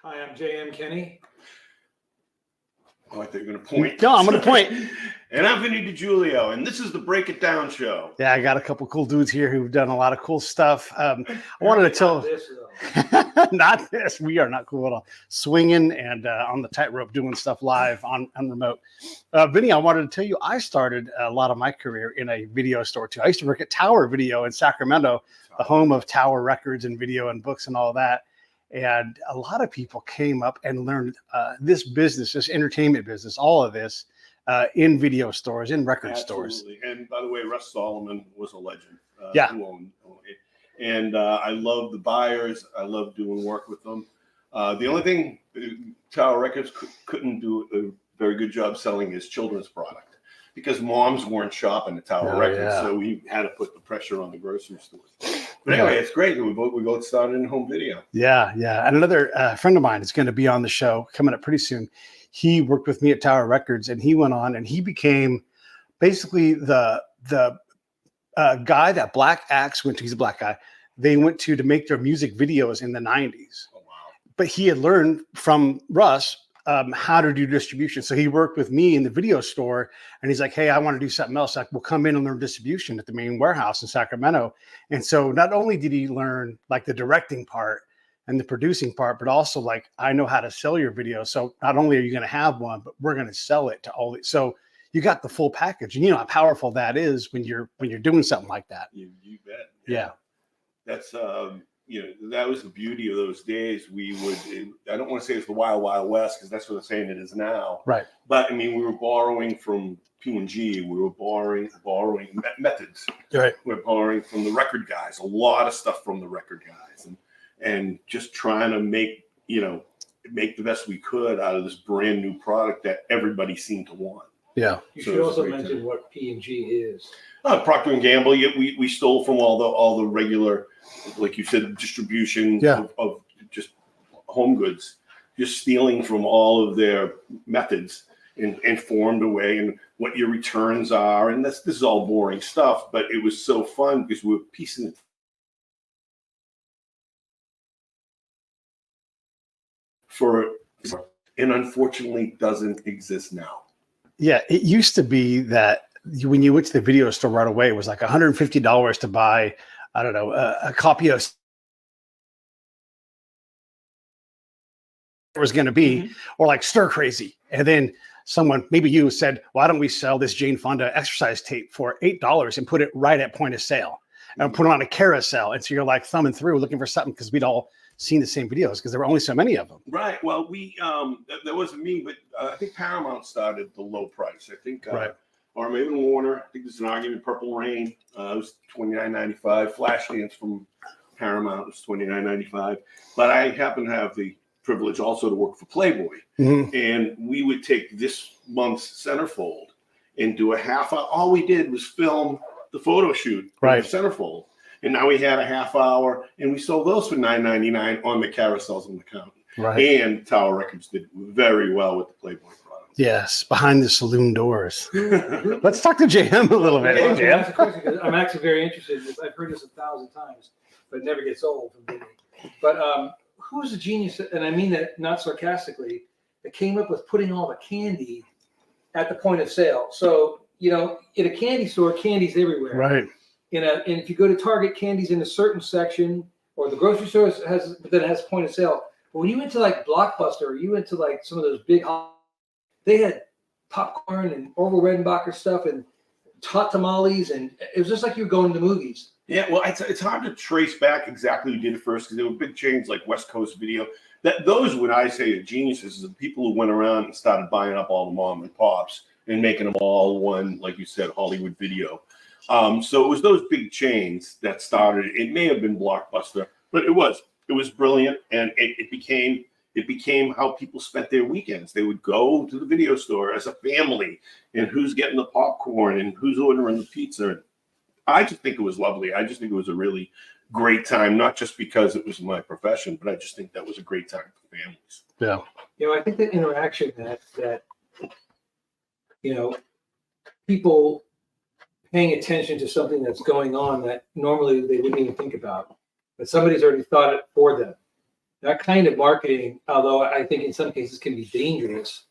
Hi, I'm J.M. Kenny. Oh, I thought you were going to point. No, I'm going to point. And I'm Vinny DGulio, and this is the Break It Down show. Yeah, I got a couple cool dudes here who've done a lot of cool stuff. I wanted to tell. Not this, though. Not this. We are not cool at all. Swinging and on the tightrope, doing stuff live on remote. Vinny, I wanted to tell you, I started a lot of my career in a video store too. I used to work at Tower Video in Sacramento, the home of Tower Records and video and books and all that. And a lot of people came up and learned this business, this entertainment business, all of this in video stores, in record stores. And by the way, Russ Solomon was a legend. Yeah. Who owned it. And I love the buyers. I love doing work with them. The only thing Tower Records couldn't do a very good job selling is children's product because moms weren't shopping at Tower Records. Yeah. So we had to put the pressure on the grocery stores. But anyway, it's great. We both started in home video. Yeah. And another friend of mine is going to be on the show coming up pretty soon. He worked with me at Tower Records, and he went on and he became basically the guy that Black Axe went to. He's a black guy. They went to make their music videos in the 90s. Oh, wow. But he had learned from Russ how to do distribution. So he worked with me in the video store, and he's like, hey, I want to do something else. Like, we'll come in and learn distribution at the main warehouse in Sacramento. And so not only did he learn like the directing part and the producing part, but also like, I know how to sell your video. So not only are you going to have one, but we're going to sell it to all. So you got the full package, and you know how powerful that is when you're doing something like that. You bet. Yeah. That's that was the beauty of those days. We would, I don't want to say it's the Wild Wild West because that's what I'm saying it is now. Right. But I mean, we were borrowing from P&G. We were borrowing methods. Right. We're borrowing from the record guys, a lot of stuff from the record guys, and just trying to make the best we could out of this brand new product that everybody seemed to want. Yeah. You should also mention what P&G is. Procter & Gamble. We stole from all the regular, like you said, distribution of just home goods, just stealing from all of their methods and formed a way and what your returns are. And this is all boring stuff, but it was so fun because we were piecing it and unfortunately doesn't exist now. Yeah. It used to be that when you went to the video store right away, it was like $150 to buy, I don't know, a copy of it was going to be, or like Stir Crazy. And then someone, maybe you, said, why don't we sell this Jane Fonda exercise tape for $8 and put it right at point of sale and put it on a carousel? And so you're like thumbing through looking for something because we'd all seen the same videos because there were only so many of them. Right. Well, we that wasn't me, but I think Paramount started the low price. I think Right. Or maybe Warner. I think there's an argument. Purple Rain it was $29.95. Flashdance from Paramount was $29.95. But I happen to have the privilege also to work for Playboy, and we would take this month's centerfold and do a half hour. All we did was film the photo shoot for the centerfold, and now we had a half hour, and we sold those for $9.99 on the carousels on the counter. Right. And Tower Records did very well with the Playboy product. Yes, behind the saloon doors. Let's talk to JM a little bit. Hey, JM. I'm actually very interested in this. I've heard this 1,000 times, but it never gets old from Vinny. But who's the genius, and I mean that not sarcastically, that came up with putting all the candy at the point of sale? So, in a candy store, candy's everywhere. Right. And if you go to Target, candy's in a certain section, or the grocery store has point of sale. But when you went to like Blockbuster, or you went to like some of those big, they had popcorn and Orville Redenbacher stuff and hot tamales, and it was just like you were going to the movies. Yeah, well, it's hard to trace back exactly who did it first because there were big chains like West Coast Video. Those, when I say geniuses, is the people who went around and started buying up all the mom and pops and making them all one, like you said, Hollywood Video. So it was those big chains that started. It may have been Blockbuster, but it was brilliant, and it became how people spent their weekends. They would go to the video store as a family, and who's getting the popcorn and who's ordering the pizza. I just think it was lovely. I just think it was a really great time, not just because it was my profession, but I just think that was a great time for families. Yeah. I think that interaction that people paying attention to something that's going on that normally they wouldn't even think about, but somebody's already thought it for them. that kind of marketing, although I think in some cases can be dangerous,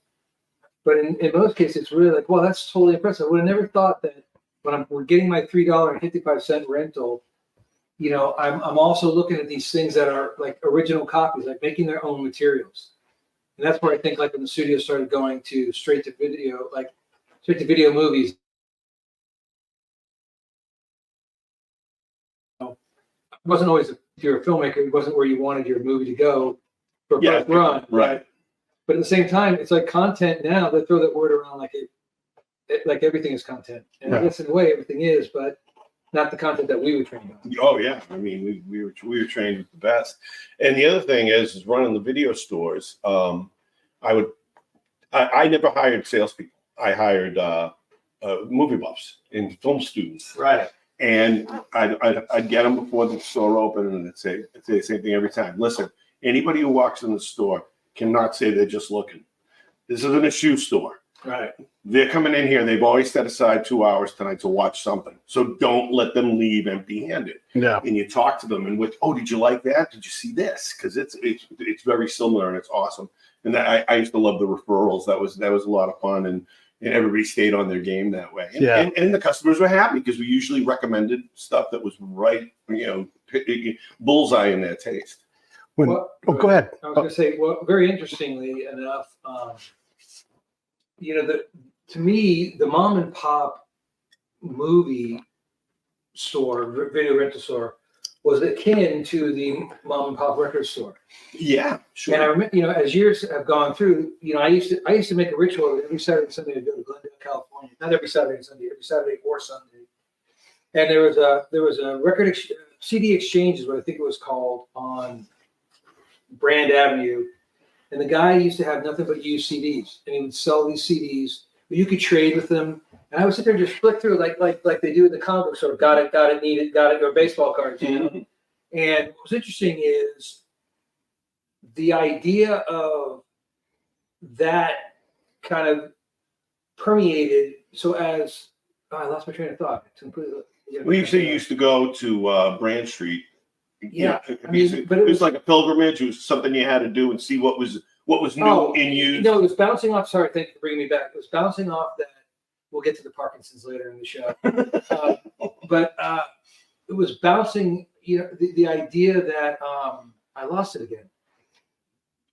but in most cases it's really like, well, that's totally impressive. I would have never thought that when we're getting my $3.55 rental, you know, I'm also looking at these things that are like original copies, like making their own materials. And that's where I think like when the studio started going to straight to video movies. It wasn't always, if you're a filmmaker, it wasn't where you wanted your movie to go for first run. Right. But at the same time, it's like content now. They throw that word around like everything is content. And I guess in a way everything is, but not the content that we were trained on. Oh yeah, I mean we were trained with the best. And the other thing is running the video stores. I never hired salespeople. I hired movie buffs and film students. Right. And I'd get them before the store opened, and I'd say the same thing every time. Listen, anybody who walks in the store cannot say they're just looking. This isn't a shoe store. Right. They're coming in here. They've always set aside 2 hours tonight to watch something. So don't let them leave empty-handed. Yeah. And you talk to them, and did you like that? Did you see this? Because it's very similar and it's awesome. And I used to love the referrals. That was a lot of fun, and everybody stayed on their game that way. And the customers were happy because we usually recommended stuff that was right, bullseye in their taste. Go ahead. I was going to say, well, very interestingly enough, to me, the mom and pop movie store, video rental store, was akin to the mom and pop record store. Yeah, sure. And I remember, as years have gone through, I used to make a ritual every Saturday and Sunday to go to Glendale, California. Not every Saturday and Sunday, every Saturday or Sunday. And there was a record CD exchange is what I think it was called on Brand Avenue. And the guy used to have nothing but used CDs, and he would sell these CDs. But you could trade with them, and I would sit there and just flick through like they do in the comic book store. Got it, need it, got it, or baseball cards. Mm-hmm. And what's interesting is the idea of that kind of permeated. So as I lost my train of thought. We used to go to Brand Street. Yeah, but it was like a pilgrimage. It was something you had to do and see what was new in use. No, it was bouncing off. Sorry, thank you for bringing me back. It was bouncing off that. We'll get to the Parkinson's later in the show, but it was bouncing. The idea that I lost it again.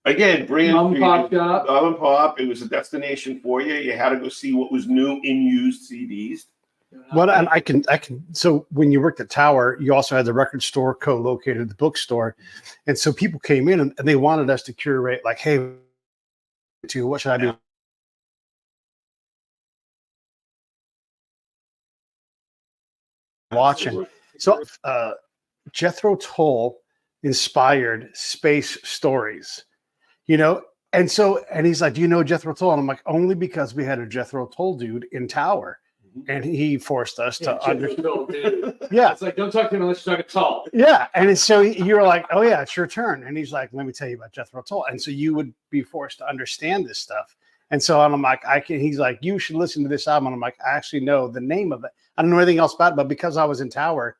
Again, Brand Mom and pop shop. Mom and pop. It was a destination for you. You had to go see what was new in used CDs. Well, and I can. So when you worked at Tower, you also had the record store co-located at the bookstore, and so people came in and they wanted us to curate, like, hey, what should I be watching? So Jethro Tull inspired Space Stories, and he's like, do you know Jethro Tull? And I'm like, only because we had a Jethro Tull dude in Tower. And he forced us to understand. Yeah. It's like, don't talk to him unless you're talking tall. Yeah. And so you're like, oh, yeah, it's your turn. And he's like, let me tell you about Jethro Tull. And so you would be forced to understand this stuff. And so I'm like, he's like, you should listen to this album. And I'm like, I actually know the name of it. I don't know anything else about it, but because I was in Tower,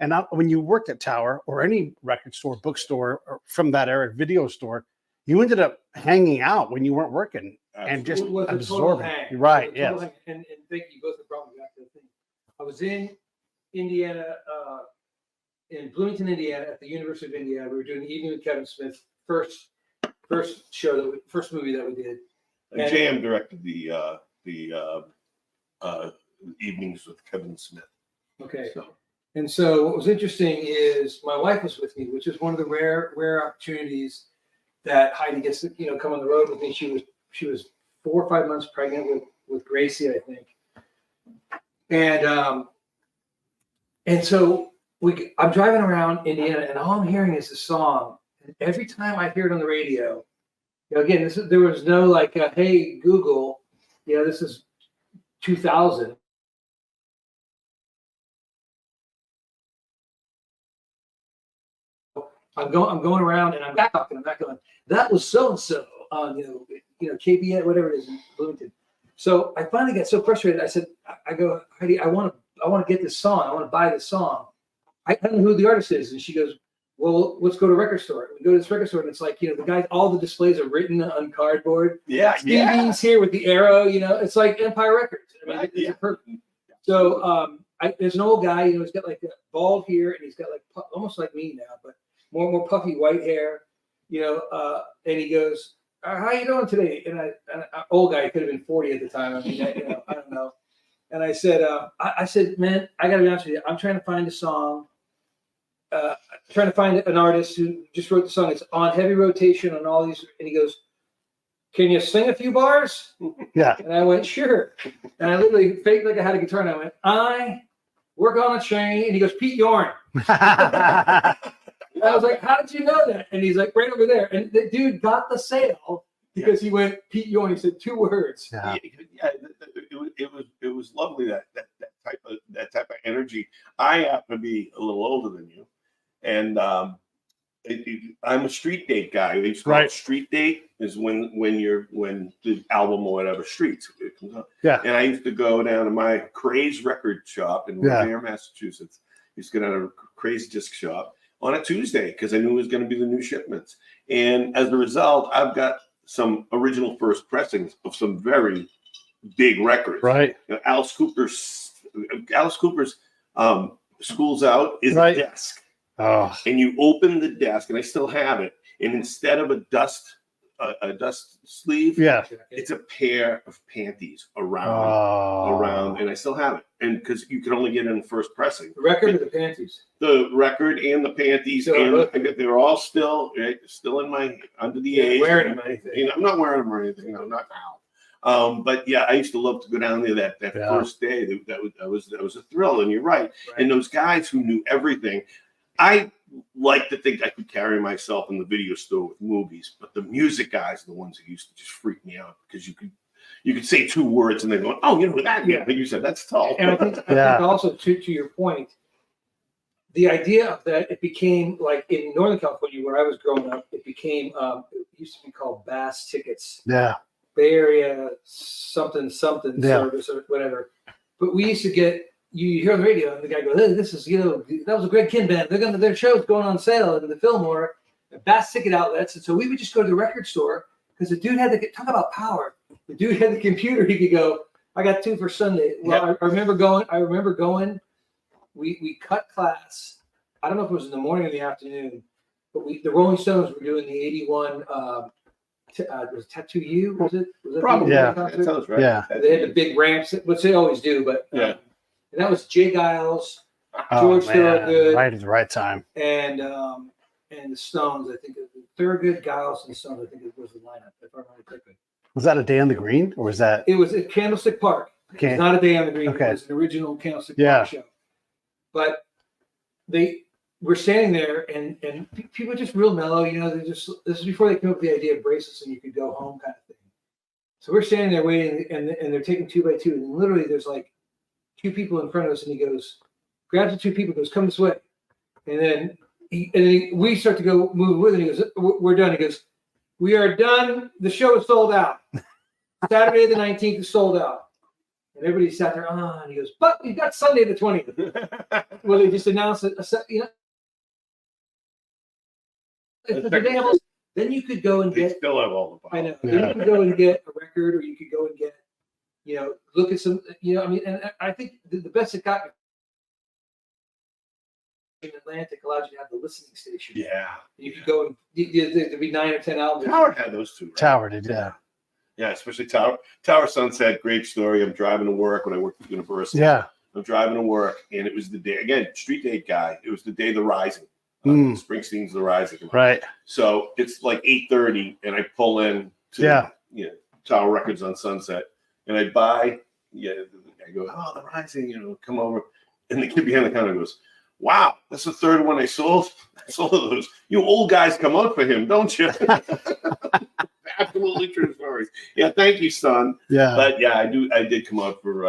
and when you worked at Tower or any record store, bookstore, or from that era, video store, you ended up hanging out when you weren't working. And just absorbing. Right, yes. And thank you both for bringing me back to the thing. I was in Indiana, in Bloomington, Indiana, at the University of Indiana. We were doing the Evening with Kevin Smith, first movie that we did. And JM directed the Evenings with Kevin Smith. Okay. And so what was interesting is my wife was with me, which is one of the rare opportunities that Heidi gets to come on the road with me. She was 4 or 5 months pregnant with Gracie, I think. And so I'm driving around Indiana, and all I'm hearing is the song. And every time I hear it on the radio, again, there was no like, hey, Google, this is 2000. I'm going around, and I'm back going, that was so-and-so on, KBN, whatever it is in Bloomington. So I finally got so frustrated. I said, I go, Heidi, I want to get this song. I want to buy this song. I don't know who the artist is. And she goes, well, let's go to a record store. We go to this record store, and it's like, the guys, all the displays are written on cardboard. Yeah, CDs here with the arrow, it's like Empire Records. I mean, it's perfect. So there's an old guy, he's got like a bald here, and he's got like almost like me now, but more puffy white hair, and he goes, how you doing today? And I old guy, could have been 40 at the time. I mean, I don't know. And I said, man, I gotta be honest with you. I'm trying to find a song. Trying to find an artist who just wrote the song. It's on heavy rotation on all these. And he goes, can you sing a few bars? Yeah. And I went, sure. And I literally faked like I had a guitar, and I went, I work on a train. And he goes, Pete Yorn. And I was like, how did you know that? And he's like, right over there. And the dude got the sale because he went, Pete Yorn. He said 2 words. Yeah. It was lovely that type of energy. I happen to be a little older than you, and I'm a street date guy. They call it street date is when the album or whatever streets it comes out. Yeah. And I used to go down to my Craze record shop in Revere, Massachusetts. Used to go down to a Craze disc shop on a Tuesday because I knew it was going to be the new shipments. And as a result, I've got some original first pressings of some very big records. Right. Alice Cooper's School's Out is a desk. Oh. And you open the desk, and I still have it. And instead of a dust sleeve, it's a pair of panties around, and I still have it. And because you can only get it in first pressing. The record or the panties? The record and the panties, they're all still in my under the age. Wearing them, anything? I'm not wearing them or anything. No, not now. But yeah, I used to love to go down there that first day. That was a thrill. And you're right. And those guys who knew everything. I like to think I could carry myself in the video store with movies, but the music guys are the ones who used to just freak me out because you could say 2 words and they're going, oh, that. Yeah, but you said that's tall. And I think also to your point, the idea of that it became like in Northern California where I was growing up, it became it used to be called Bass Tickets. Yeah. Bay Area something service or whatever. But we used to get. You hear on the radio, and the guy goes, hey, this is, that was a Greg Kinn band. Their show's going on sale in the Fillmore, Bass Ticket outlets. And so we would just go to the record store because the dude had to talk about power. The dude had the computer. He could go, I got 2 for Sunday. Well, I remember going, we cut class. I don't know if it was in the morning or the afternoon, but the Rolling Stones were doing the 81, was Tattoo You? Was it Probably. Yeah. That sounds right. Yeah. They had the big ramps, which they always do, but and that was Jay Giles, George Thorogood, right at the right time, and the Stones. I think Thorogood, Giles, and Stones. I think it was the lineup. If I remember correctly. Was that A Day on the Green, or was that? It was at Candlestick Park. Okay. It's not A Day on the Green. Okay. It was an original Candlestick Park show. But they were standing there, and people were just real mellow. This is before they came up with the idea of bracelets and you could go home kind of thing. So we're standing there waiting, and they're taking 2 by 2, and literally there's like 2 people in front of us, and he goes, grabs the 2 people, goes, come this way. And then we start to go move with it. He goes, we're done. He goes, we are done. The show is sold out. Saturday the 19th is sold out. And everybody sat there, and he goes, but we've got Sunday the 20th. Well, they just announced it. Then you could go and They get. still have all the power. I know. Then you could go and get a record, or you could go and get, look at some, and I think the best it got in Atlantic allowed you to have the listening station. Yeah. You could go and there'd be 9 or 10 albums. Tower had those 2. Right? Tower did, yeah. Yeah, especially Tower Sunset. Great story. I'm driving to work when I worked at the university. Yeah. I'm driving to work, and it was the day, again, street date guy. It was the day of the Rising. Springsteen's The Rising. Right. So it's like 8:30, and I pull in to Tower Records on Sunset, and I buy. I go, oh, The Rising, come over, and the kid behind the counter goes, wow, that's the 3rd one I sold. I sold those. You old guys come out for him, don't you? Absolutely true stories. Yeah, thank you, son. Yeah. But yeah, I did come out for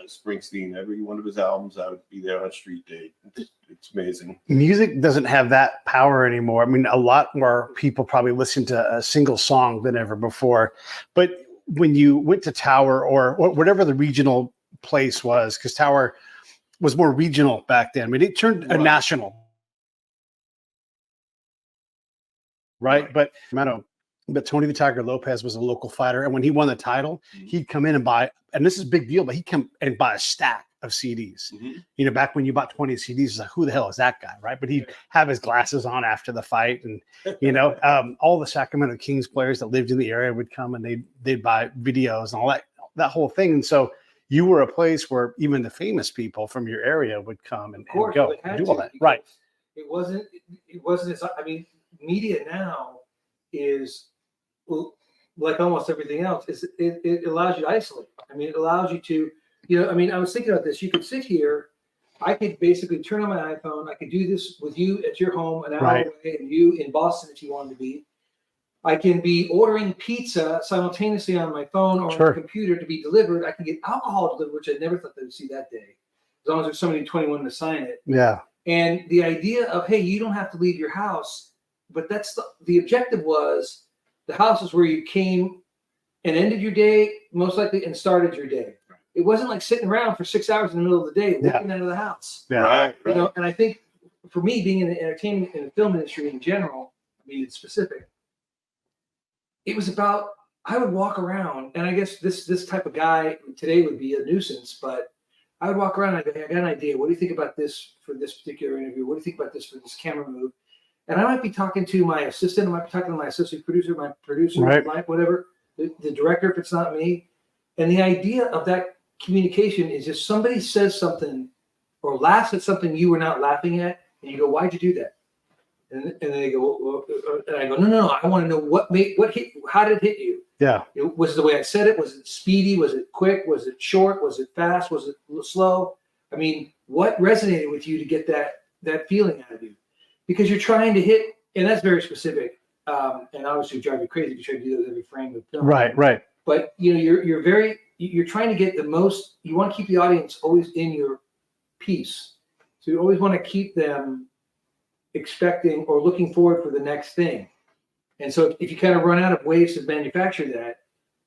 Springsteen. Every one of his albums, I would be there on street date. It's amazing. Music doesn't have that power anymore. I mean, a lot more people probably listen to a single song than ever before. But when you went to Tower or whatever the regional place was, because Tower was more regional back then. I mean, it turned a national. right? Right. But Tony the Tiger Lopez was a local fighter, and when he won the title, he'd come in and buy, and this is a big deal, but he'd come and buy a stack of CDs. You know, back when you bought 20 CDs, it's like, who the hell is that guy, right? But he'd have his glasses on after the fight, and you know, all the Sacramento Kings players that lived in the area would come and they'd buy videos and all that whole thing. And so you were a place where even the famous people from your area would come and go and do all that, right? It wasn't. I mean, media now is, like almost everything else, it allows you to isolate. I mean, it allows you to, you know, I mean, I was thinking about this. You could sit here. I could basically turn on my iPhone. I could do this with you at your home an hour away, and you in Boston if you wanted to be. I can be ordering pizza simultaneously on my phone or on the computer to be delivered. I can get alcohol delivered, which I never thought they would see that day, as long as there's somebody 21 to sign it. Yeah. And the idea of, hey, you don't have to leave your house, but that's the objective was the house is where you came and ended your day, most likely, and started your day. It wasn't like sitting around for 6 hours in the middle of the day looking out of the house. Yeah. Right. You know, and I think for me, being in the entertainment and the film industry in general, I mean, it's specific. It was about, I would walk around, and I guess this type of guy today would be a nuisance, but I would walk around and I'd go, hey, I got an idea. What do you think about this for this particular interview? What do you think about this for this camera move? And I might be talking to my assistant, I might be talking to my associate producer, my producer, my whatever, the director if it's not me. And the idea of that communication is if somebody says something or laughs at something you were not laughing at, and you go, why'd you do that? And then they go, well, and I go, no, I want to know what hit you. How did it hit you? Yeah. Was it the way I said it? Was it speedy? Was it quick? Was it short? Was it fast? Was it slow? I mean, what resonated with you to get that feeling out of you? Because you're trying to hit, and that's very specific. And obviously drive you crazy if you try to do that with every frame of film. Right. But you know, you're trying to get the most. You want to keep the audience always in your piece. So you always want to keep them expecting or looking forward for the next thing. And so if you kind of run out of ways to manufacture that,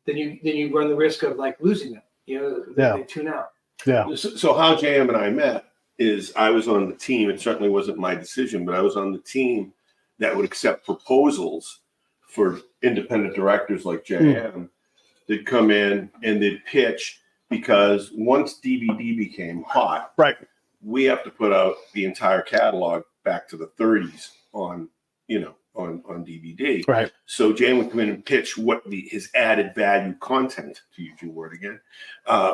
then you run the risk of like losing them. You know, they tune out. Yeah. So how JM and I met is I was on the team. It certainly wasn't my decision, but I was on the team that would accept proposals for independent directors like JM. They'd come in and they'd pitch, because once DVD became hot, we have to put out the entire catalog back to the 30s on DVD. Right. So Jane would come in and pitch what his added value content, to use your word again,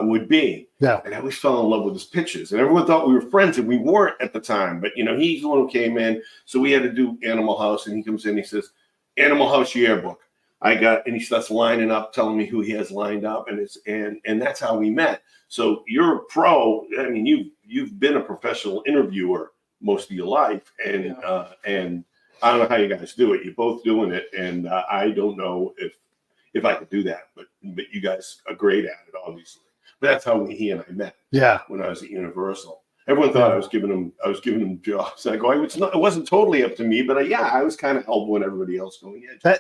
would be. Yeah. And I always fell in love with his pitches. And everyone thought we were friends, and we weren't at the time. But, you know, he's the one who came in. So we had to do Animal House. And he comes in and he says, Animal House yearbook. And he starts lining up, telling me who he has lined up. And that's how we met. So you're a pro. I mean, you've been a professional interviewer most of your life. And I don't know how you guys do it. You're both doing it, and I don't know if I could do that. But you guys are great at it, obviously. But that's how he and I met. Yeah. When I was at Universal, everyone thought I was giving them jobs. I go, it wasn't totally up to me, but I was kind of elbowing everybody else going. Yeah.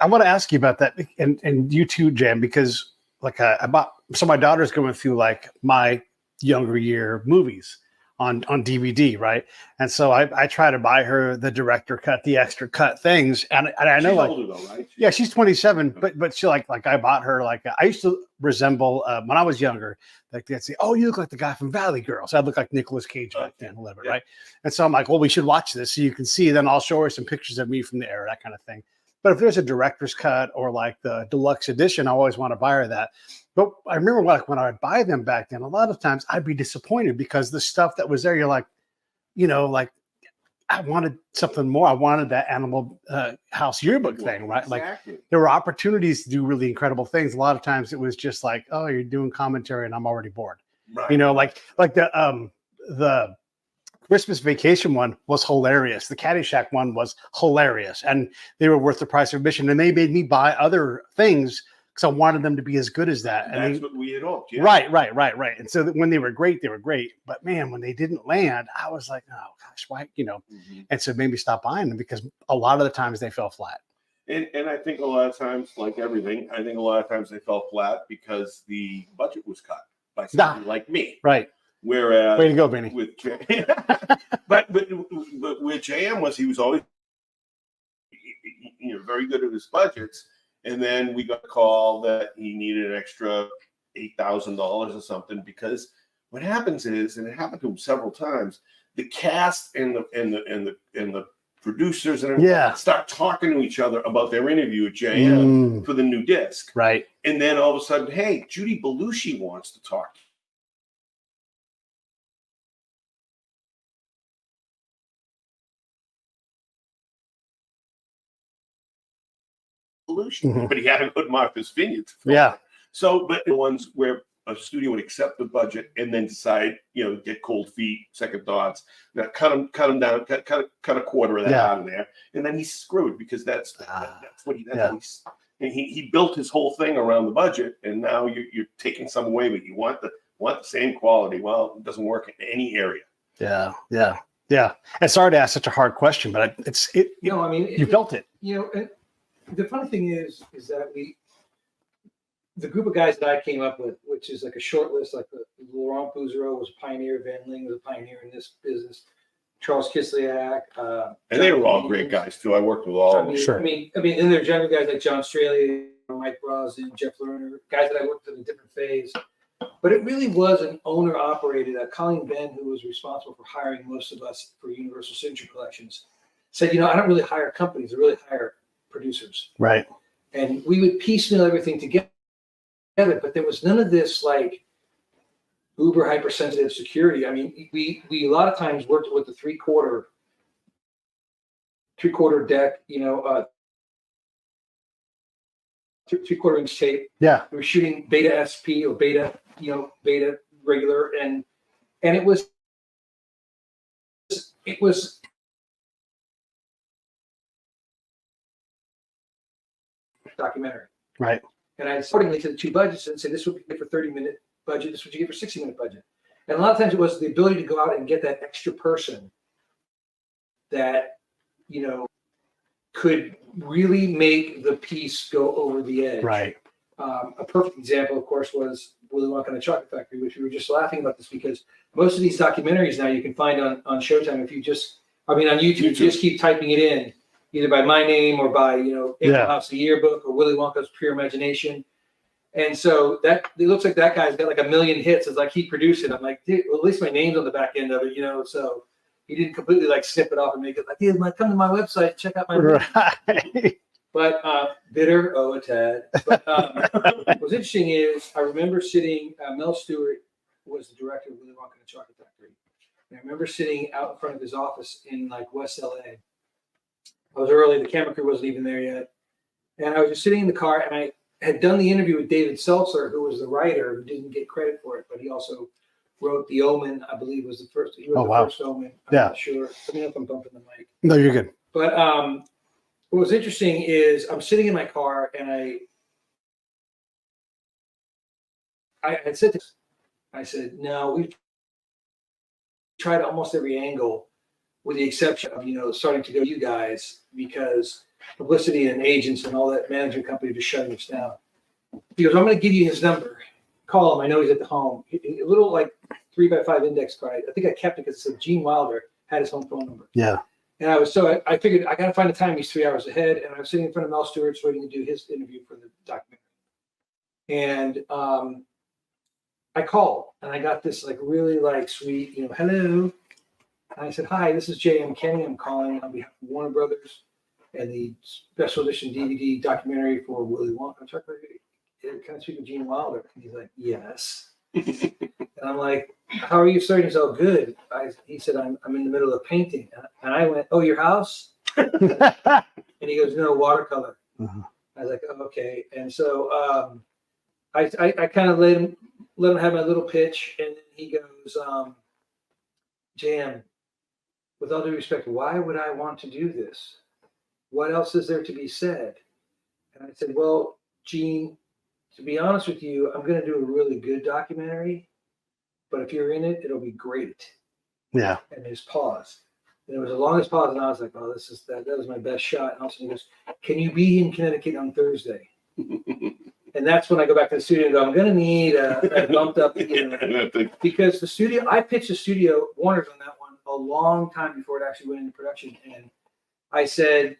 I want to ask you about that, and you too, Jam, because like my daughter's going through like my younger year movies on DVD, right? And so I try to buy her the director cut, the extra cut things, and I know, she's like, older though, right? Yeah, she's 27, but she like I bought her, like, I used to resemble when I was younger, like they'd say, oh, you look like the guy from Valley Girls. I'd look like Nicolas Cage back then, whatever, right? And so I'm like, well, we should watch this so you can see. Then I'll show her some pictures of me from the era, that kind of thing. But if there's a director's cut or like the deluxe edition, I always want to buy her that. But I remember like when I would buy them back then, a lot of times I'd be disappointed because the stuff that was there, you're like, you know, like I wanted something more. I wanted that Animal House yearbook thing, right? Exactly. Like there were opportunities to do really incredible things. A lot of times it was just like, oh, you're doing commentary and I'm already bored. Right. You know, like the Christmas Vacation one was hilarious. The Caddyshack one was hilarious, and they were worth the price of admission. And they made me buy other things because I wanted them to be as good as that. And that's what we had hoped. Yeah. Right. And so when they were great, they were great. But man, when they didn't land, I was like, oh gosh, why? You know. Mm-hmm. And so it made me stop buying them because a lot of the times they fell flat. And I think a lot of times, like everything, they fell flat because the budget was cut by somebody like me. Right. Whereas, way to go, Benny. But with JM he was always, very good at his budgets. And then we got a call that he needed an extra $8,000 or something, because what happens is, and it happened to him several times, the cast and the producers and everything start talking to each other about their interview at JM for the new disc. Right. And then all of a sudden, hey, Judy Belushi wants to talk. Belushi, but he hadn't put Martha's Vineyard. Yeah. So, but the ones where a studio would accept the budget and then decide, get cold feet, second thoughts, cut him down, cut a quarter of that out of there, and then he's screwed, because that's what he built his whole thing around the budget, and now you're taking some away, but you want the same quality. Well, it doesn't work in any area. Yeah. And sorry to ask such a hard question, but you built it. The funny thing is that the group of guys that I came up with, which is like a short list, like Laurent Bouzereau was a pioneer, Van Ling was a pioneer in this business, Charles Kislyak, and they were all great guys too. I worked with all of them. Sure. I mean, then there are younger guys like John Straley, Mike Brosnan, Jeff Lerner, guys that I worked with in a different phase. But it really was an owner-operated. Colleen Ben, who was responsible for hiring most of us for Universal Signature Collections, said, I don't really hire companies; I really hire producers. Right. And we would piecemeal everything together, but there was none of this like uber hypersensitive security. I mean, we a lot of times worked with the three-quarter deck, three-quarter inch tape. Yeah. We were shooting beta SP or beta regular, and it was documentary. Right. And I accordingly to the two budgets and say, this would be good for 30-minute budget, this would you get for 60-minute budget. And a lot of times it was the ability to go out and get that extra person that, could really make the piece go over the edge. Right. A perfect example, of course, was Willy Wonka and the Chocolate Factory, which we were just laughing about this, because most of these documentaries now you can find on Showtime if you on YouTube, you just keep typing it in, either by my name or by, Animal House the Yearbook or Willy Wonka's Pure Imagination. And so that it looks like that guy's got like 1 million hits. It's like he produced it. I'm like, dude, well, at least my name's on the back end of it, so he didn't completely like snip it off and make it like, dude, come to my website, check out my right. But bitter, a tad. But what's interesting is I remember sitting, Mel Stewart was the director of Willy Wonka and the Chocolate Factory. And I remember sitting out in front of his office in like West LA. I was early, the camera crew wasn't even there yet. And I was just sitting in the car, and I had done the interview with David Seltzer, who was the writer, who didn't get credit for it, but he also wrote The Omen, I believe was the first. He wrote the first Omen. I'm not sure. Let me know if I'm bumping the mic. No, you're good. But what was interesting is I'm sitting in my car, and I had said this. I said, no, we've tried almost every angle, with the exception of, starting to go to you guys, because publicity and agents and all that management company just shutting us down. He goes, I'm going to give you his number. Call him. I know he's at the home. A little like 3x5 index card. I think I kept it because it said Gene Wilder had his home phone number. Yeah. And I figured I got to find a time. He's 3 hours ahead. And I was sitting in front of Mel Stewart's waiting to do his interview for the documentary. And I called, and I got this like really like sweet, hello. And I said, hi, this is J.M. Kenny. I'm calling on behalf of Warner Brothers and the special edition DVD documentary for Willy Wonka. I'm sorry, can I speak with Gene Wilder? And he's like, yes. And I'm like, how are you, sir? And he's all good. He said, I'm in the middle of painting. And I went, oh, your house? And he goes, no, watercolor. Uh-huh. I was like, oh, okay. And so I kind of let him have my little pitch. And then he goes, Jan, with all due respect, why would I want to do this? What else is there to be said? And I said, well, Gene, to be honest with you, I'm going to do a really good documentary, but if you're in it, it'll be great. Yeah. And his pause. And it was the longest pause, and I was like, oh, that was my best shot. And all of a sudden he goes, can you be in Connecticut on Thursday? And that's when I go back to the studio and go, I'm going to need a bumped up, because the studio, I pitched the studio, Warner's on that one, a long time before it actually went into production. And I said,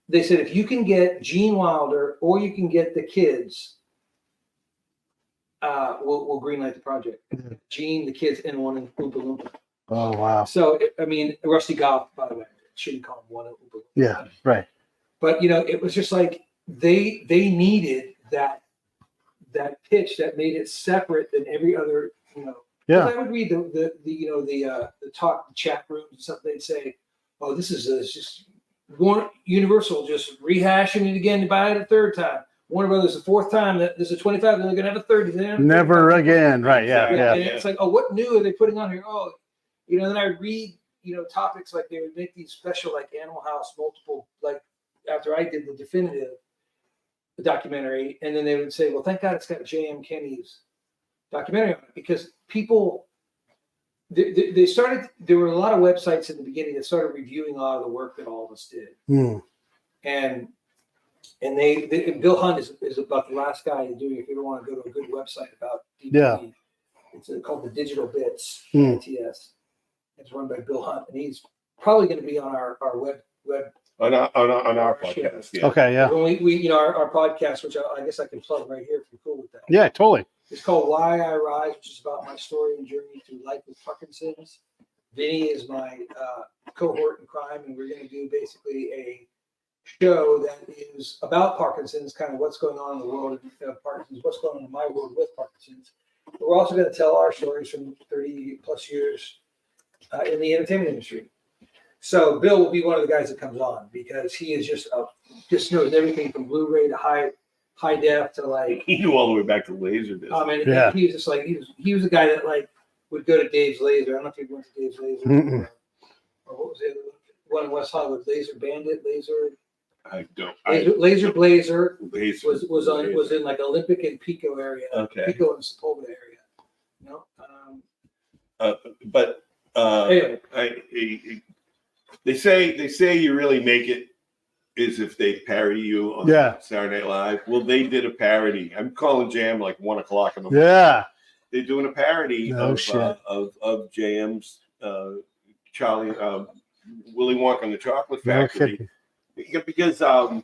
they said if you can get Gene Wilder or you can get the kids, we'll greenlight the project. Gene, the kids, and one in Oompa Loompa. Oh wow. So I mean, Rusty Goff, by the way, shouldn't call him one in Oompa Loompa. Yeah. Right. But it was just like they needed that pitch that made it separate than every other. Yeah. I would read the chat rooms and stuff. They'd say, "Oh, this is just one Universal just rehashing it again to buy it a third time. Warner Brothers the fourth time. That this is 25. They're going to have a third. Never again. Right. Yeah. And it's like, oh, what new are they putting on here? Oh, then I read topics like they would make these special like Animal House multiple like after I did the definitive documentary, and then they would say, well, thank God it's got J.M. Kenny's documentary on it, because people they started. There were a lot of websites in the beginning that started reviewing a lot of the work that all of us did, and they Bill Hunt is about the last guy to do it. If you ever want to go to a good website about DVD, it's called the Digital Bits, ITS. It's run by Bill Hunt, and he's probably going to be on our web on our podcast. Yeah. Okay. Yeah. When we our podcast, which I guess I can plug right here if you're cool with that. Yeah. Totally. It's called Why I Rise, which is about my story and journey through life with Parkinson's. Vinny is my cohort in crime, and we're going to do basically a show that is about Parkinson's, kind of what's going on in the world of Parkinson's, what's going on in my world with Parkinson's. But we're also going to tell our stories from 30 plus years in the entertainment industry. So Bill will be one of the guys that comes on, because he is just knows everything from Blu-ray to high def to like. He knew all the way back to Laserdisc. And he was just like he was a guy that like would go to Dave's Laser. I don't know if you went to Dave's Laser or what was the other one in West Hollywood? Laser Bandit, I don't. Laser Blazer Laser was in like Olympic and Pico area. Okay. Pico and Sepulveda area. But Anyway. They say you really make it is if they parody you on Saturday Night Live. Well, they did a parody. I'm calling Jam like 1 o'clock in the morning. Yeah. They're doing a parody of JM's Charlie Willy Wonka and the Chocolate Factory. Because Pure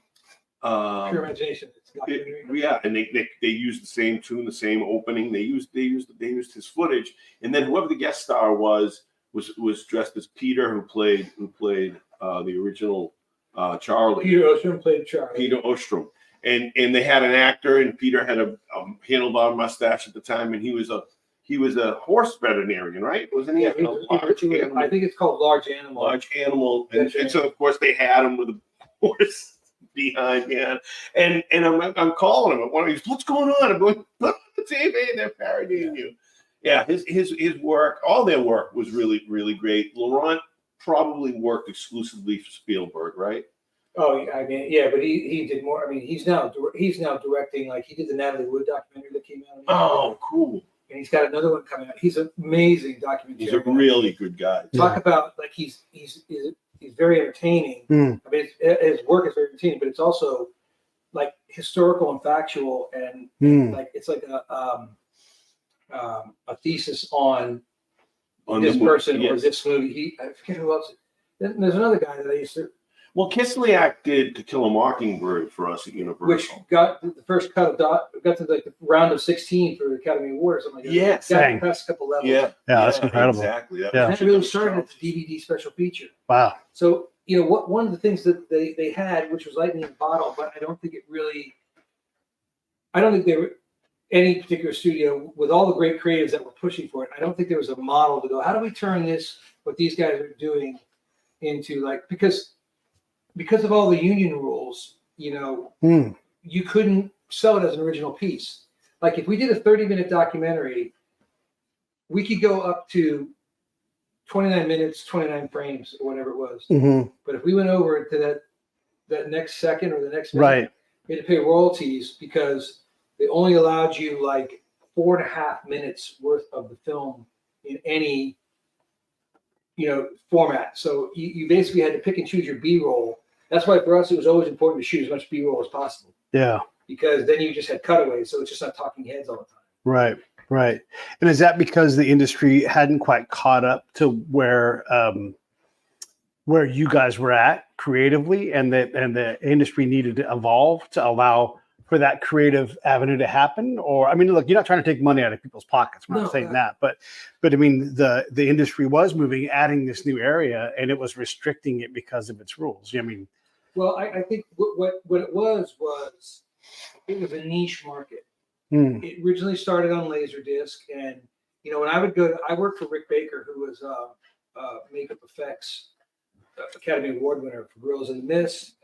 Imagination. and they used the same tune, the same opening. They used his footage, and then whoever the guest star was dressed as Peter, who played the original Charlie. Peter Ostrom played Charlie. Peter Ostrom, and they had an actor, and Peter had a handlebar mustache at the time, and he was a horse veterinarian, right? Wasn't he? Yeah, I think it's called Large Animal. Large Animal, and so of course they had him with a horse behind, and I'm calling him. What's going on? I'm going, look at the TV, they're parodying you. Yeah, his work, all their work was really, really great. Laurent probably worked exclusively for Spielberg, right? Oh, I mean, yeah, but he did more. I mean, he's now directing. Like he did the Natalie Wood documentary that came out. Oh, cool! And he's got another one coming out. He's an amazing documentary. He's a really good guy. Talk about like he's very entertaining. I mean, his work is very entertaining, but it's also like historical and factual, and like it's like a thesis on this person or this movie. I forget who else. There's another guy that I used to. Well, Kislyak did To Kill a Mockingbird for us at Universal, which got the first cut of got to like the round of 16 for the Academy Award or something like that. Yes, got the past couple levels. Yeah, that's incredible. Exactly. And that really started at the DVD special feature. Wow. So one of the things that they had, which was lightning in a bottle, but I don't think there were any particular studio with all the great creatives that were pushing for it. I don't think there was a model to go, how do we turn this, what these guys are doing, into like, because of all the union rules, you couldn't sell it as an original piece. Like if we did a 30-minute documentary, we could go up to 29 minutes, 29 frames, or whatever it was. But if we went over to that next second or the next minute, we had to pay royalties because they only allowed you like 4.5 minutes worth of the film in any format. So you basically had to pick and choose your B-roll. That's why for us it was always important to shoot as much B-roll as possible. Yeah. Because then you just had cutaways, so it's just not talking heads all the time. Right. And is that because the industry hadn't quite caught up to where where you guys were at creatively, and the industry needed to evolve to allow for that creative avenue to happen? Or, I mean, look, you're not trying to take money out of people's pockets. We're not saying that, but I mean, the industry was moving, adding this new area, and it was restricting it because of its rules. I mean, well, I think what it was it was a niche market. It originally started on Laserdisc, and when I worked for Rick Baker, who was makeup effects Academy Award winner for Gorillas in the Mist.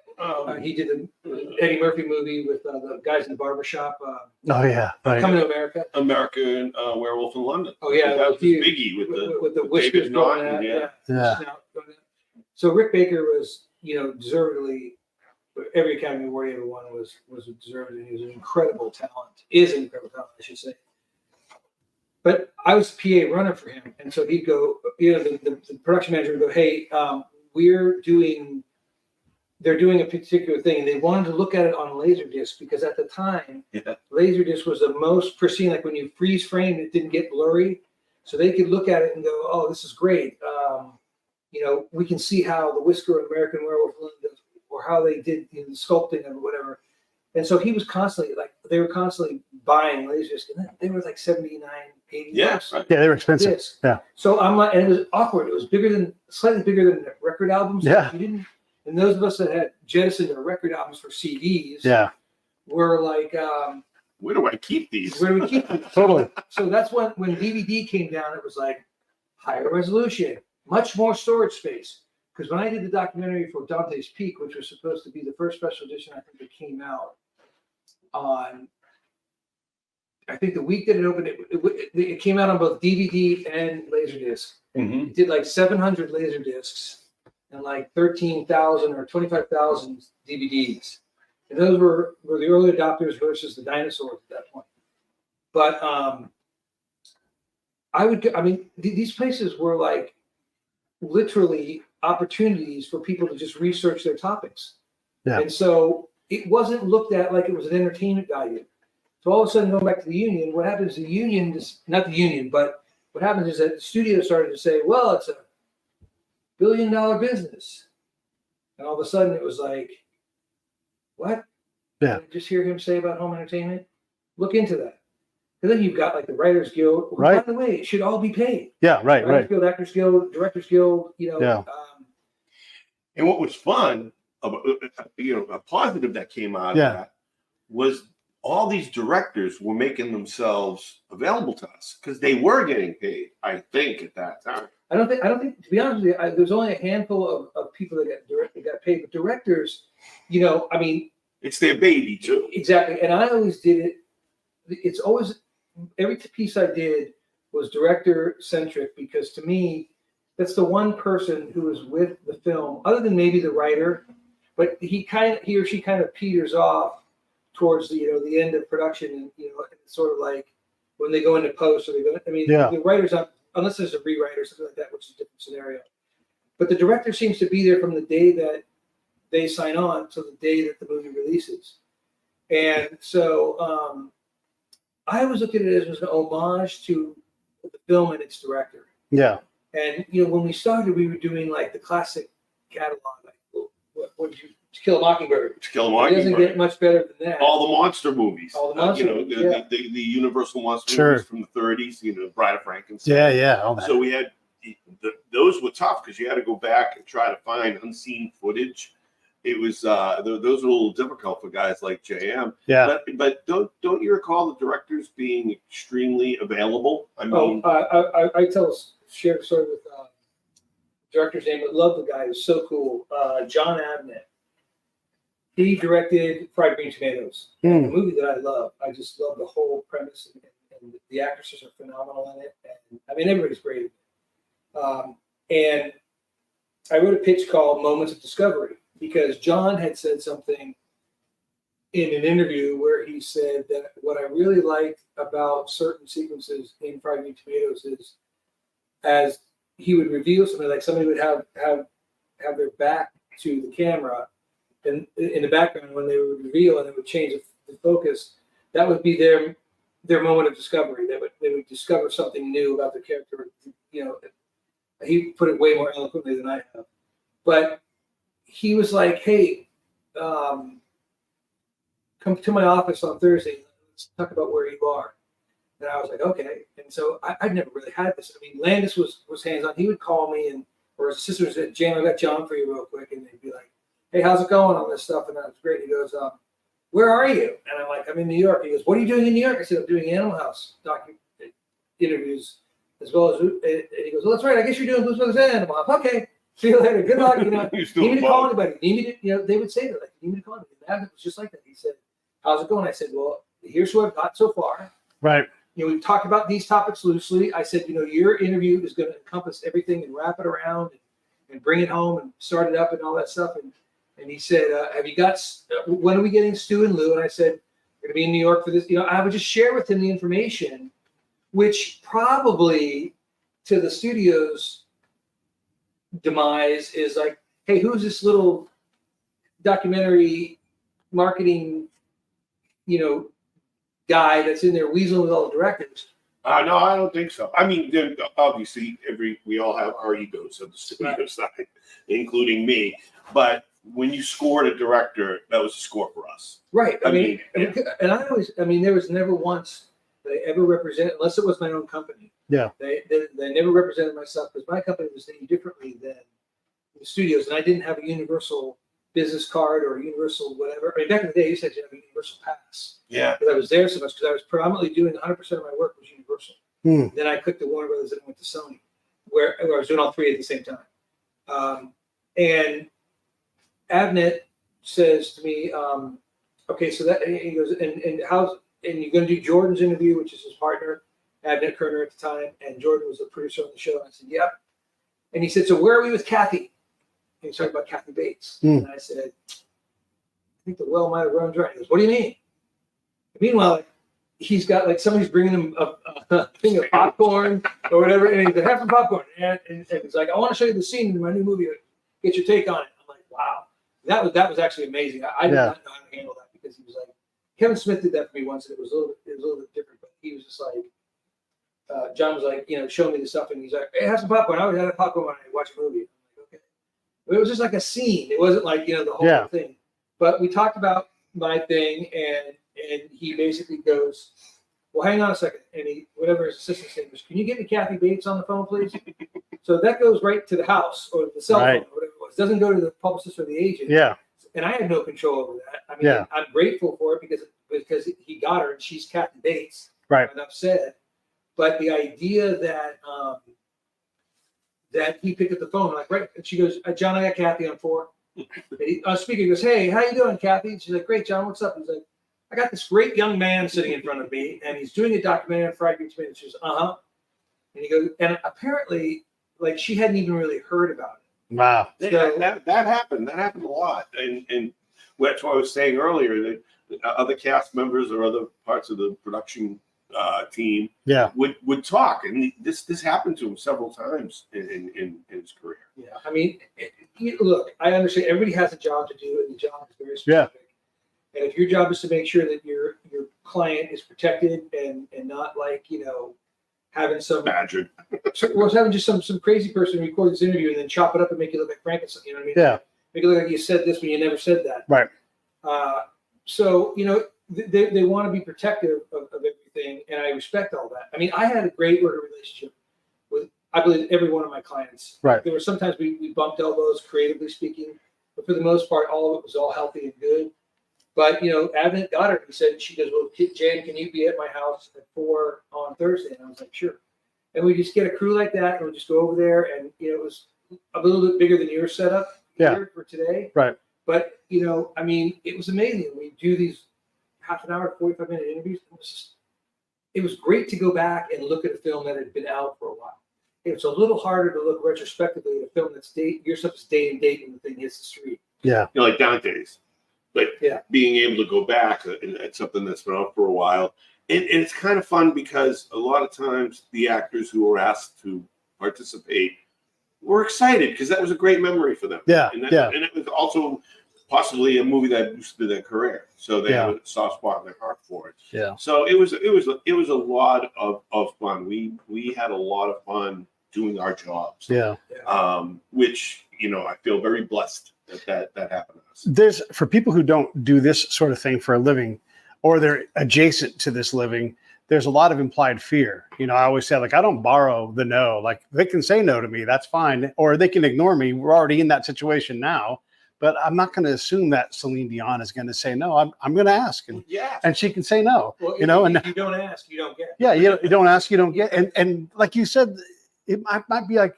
He did the Eddie Murphy movie with the guys in the barbershop. oh yeah, right. Coming to America. American Werewolf in London. Oh yeah, that was Biggie with the whiskers David going Naughton, out. Yeah. So Rick Baker was, deservedly, every Academy Award he ever won was deserved, and he was an incredible talent. Is an incredible talent, I should say. But I was PA runner for him, and so he'd go. The production manager would go, "Hey, they're doing a particular thing, and they wanted to look at it on Laserdisc because at the time, Laserdisc was the most pristine. Like when you freeze frame, it didn't get blurry, so they could look at it and go, "Oh, this is great." We can see how the Whisker and American Werewolf does, or how they did the sculpting of it, whatever. And so he was constantly they were constantly buying Laserdisc, and they were like 79, 80 bucks. Right. Yeah, they were expensive. Disc. Yeah. So I'm like, and it was awkward. It was slightly bigger than record albums. Yeah. You didn't. And those of us that had jettisoned their record albums for CDs, were like, where do I keep these? where do we keep them? Totally. So that's when DVD came down. It was like higher resolution, much more storage space. Because when I did the documentary for Dante's Peak, which was supposed to be the first special edition, I think it came out on, I think the week that it opened, it came out on both DVD and Laserdisc. Mm-hmm. It did like 700 Laserdiscs and like 13,000 or 25,000 DVDs. And those were the early adopters versus the dinosaurs at that point. But these places were like literally opportunities for people to just research their topics. Yeah. And so it wasn't looked at like it was an entertainment value. So all of a sudden, going back to the union, what happens? The union is not the union, but what happens is that the studio started to say, "Well, it's a $1 billion business," and all of a sudden, it was like, "What? Yeah." Did you just hear him say about home entertainment? Look into that. And then you've got like the Writers Guild. Who, right. By the way, it should all be paid. Yeah. Right. Writers Right. Guild, Actors Guild, Directors Guild. Yeah. And what was fun, a positive that came out of that was all these directors were making themselves available to us because they were getting paid, I think, at that time. I don't think, to be honest with you, there's only a handful of people that got paid, but directors, it's their baby too. Exactly. And I always did it. It's always, every piece I did was director centric because to me, that's the one person who is with the film, other than maybe the writer, but he or she kind of peters off towards the end of production, and it's sort of like when they go into post, or the writer's not, unless there's a rewrite or something like that, which is a different scenario. But the director seems to be there from the day that they sign on to the day that the movie releases. And so I always looked at it as an homage to the film and its director. Yeah. And when we started, we were doing like the classic catalog, like what did you To Kill a Mockingbird. To Kill a Mockingbird. It doesn't get much better than that. All the monster movies. All the monster movies. The Universal monster movies from the 30s. Bride of Frankenstein. Yeah. All that. So we had those were tough because you had to go back and try to find unseen footage. It was those were a little difficult for guys like JM. Yeah. But don't you recall the directors being extremely available? I mean, I share a story with director's name, but love the guy. He's so cool. John Abnett. He directed Fried Green Tomatoes, a movie that I love. I just love the whole premise, and the actresses are phenomenal in it. And everybody's great. And I wrote a pitch called Moments of Discovery because John had said something in an interview where he said that what I really liked about certain sequences in Fried Green Tomatoes is as he would reveal something, like somebody would have their back to the camera, and in the background when they would reveal and it would change the focus, that would be their moment of discovery. They would discover something new about their character. He put it way more eloquently than I have. But he was like, "Hey, come to my office on Thursday. Let's talk about where you are." And I was like, "Okay." And so I'd never really had this. I mean, Landis was hands on. He would call me, or his sister said, "Jam, I got John for you real quick," and they'd be like, "Hey, how's it going on this stuff?" And that was great. He goes, "Where are you?" And I'm like, "I'm in New York." He goes, "What are you doing in New York?" I said, "I'm doing Animal House interviews as well as." And he goes, "Well, that's right. I guess you're doing Blues Brothers and Animal House." Okay, see you later. Good luck. You know, need me to call anybody? Need me to, they would say that, like, "Need me to call anybody?" And it was just like that. He said, "How's it going?" I said, "Well, here's who I've got so far." Right. We've talked about these topics loosely. I said, your interview is going to encompass everything and wrap it around and bring it home and start it up and all that stuff. And he said, "Have you got? When are we getting Stu and Lou?" And I said, "We're going to be in New York for this." I would just share with him the information, which probably to the studio's demise is like, "Hey, who's this little documentary marketing, guy that's in there weaseling with all the directors?" No, I don't think so. I mean, obviously, we all have our egos at the studio side, including me. But when you scored a director, that was a score for us. Right. I mean, yeah. and there was never once that I ever represented, unless it was my own company. Yeah. They never represented myself because my company was named differently than the studios, and I didn't have a universal business card or a universal whatever. I mean, back in the day, you said you had a universal pass. Yeah. Because I was there so much, because I was predominantly doing 100% of my work was Universal. Then I clicked to Warner Brothers and went to Sony, where I was doing all three at the same time. And Avnet says to me, "Okay, so that," he goes, and you're going to do Jordan's interview, which is his partner, Avnet Kerner at the time, and Jordan was the producer on the show. And I said, "Yep." And he said, "So where are we with Kathy?" And he's talking about Kathy Bates. And I said, "I think the well might have run dry." He goes, "What do you mean?" And meanwhile, he's got, like, somebody's bringing him a thing of popcorn or whatever, and he's like, "Have some popcorn." And he's like, "I want to show you the scene in my new movie. Get your take on it." I'm like, wow. That was actually amazing. I did not know how to handle that, because he was like, Kevin Smith did that for me once, and it was a little bit different, but he was just like, John was like, show me the stuff, and he's like, "Hey, have some popcorn." I always had a popcorn when I watch a movie. I'm like, okay. But it was just like a scene. It wasn't like, the whole thing. But we talked about my thing, and he basically goes, "Well, hang on a second." And whatever his assistant's name was, "Can you get me Kathy Bates on the phone, please?" So that goes right to the house or the cell phone or whatever it was. It doesn't go to the publicist or the agent. Yeah. And I had no control over that. I mean, I'm grateful for it because he got her, and she's Kathy Bates. Right. Enough said. But the idea that that he picked up the phone, like, right, and she goes, "John, I got Kathy on 4." And speaker goes, "Hey, how you doing, Kathy?" And she's like, "Great, John, what's up?" He's like, "I got this great young man sitting in front of me, and he's doing a documentary on fried green tomatoes." She goes, "Uh-huh." And he goes, and apparently, like, she hadn't even really heard about it. Wow. So, that happened. That happened a lot. And that's what I was saying earlier, that other cast members or other parts of the production team would talk. And this happened to him several times in his career. Yeah. I mean, look, I understand everybody has a job to do, and the job is very specific. And if your job is to make sure that your client is protected and not, like, having some badgered, having just some crazy person record this interview and then chop it up and make you look like Frankenstein. You know what I mean? Yeah. Make it look like you said this when you never said that. Right. So they want to be protective of everything, and I respect all that. I mean, I had a great working relationship with, I believe, every one of my clients. Right. There were sometimes we bumped elbows, creatively speaking, but for the most part, all of it was all healthy and good. But, Avnet got her. He said, she goes, "Well, Jan, can you be at my house at 4 on Thursday?" And I was like, "Sure." And we just get a crew like that, and we just go over there, and, it was a little bit bigger than your setup here for today. Right. But, I mean, it was amazing. We do these half an hour, 45-minute interviews. It was great to go back and look at a film that had been out for a while. It's a little harder to look retrospectively at a film that's your stuff is day and date when the thing hits the street. Yeah. Like Dante's. But being able to go back at something that's been out for a while. And it's kind of fun because a lot of times the actors who were asked to participate were excited because that was a great memory for them. Yeah. And it was also possibly a movie that boosted their career. So they have a soft spot in their heart for it. Yeah. So it was a lot of fun. We had a lot of fun doing our jobs. Yeah. Which, I feel very blessed that happened to us. There's, for people who don't do this sort of thing for a living, or they're adjacent to this living, there's a lot of implied fear. I always say, like, I don't borrow the no. Like, they can say no to me, that's fine, or they can ignore me. We're already in that situation now, but I'm not going to assume that Celine Dion is going to say no. I'm going to ask, and she can say no. Well, and if you don't ask, you don't get. yeah, you don't ask, you don't get. And like you said, it might be like,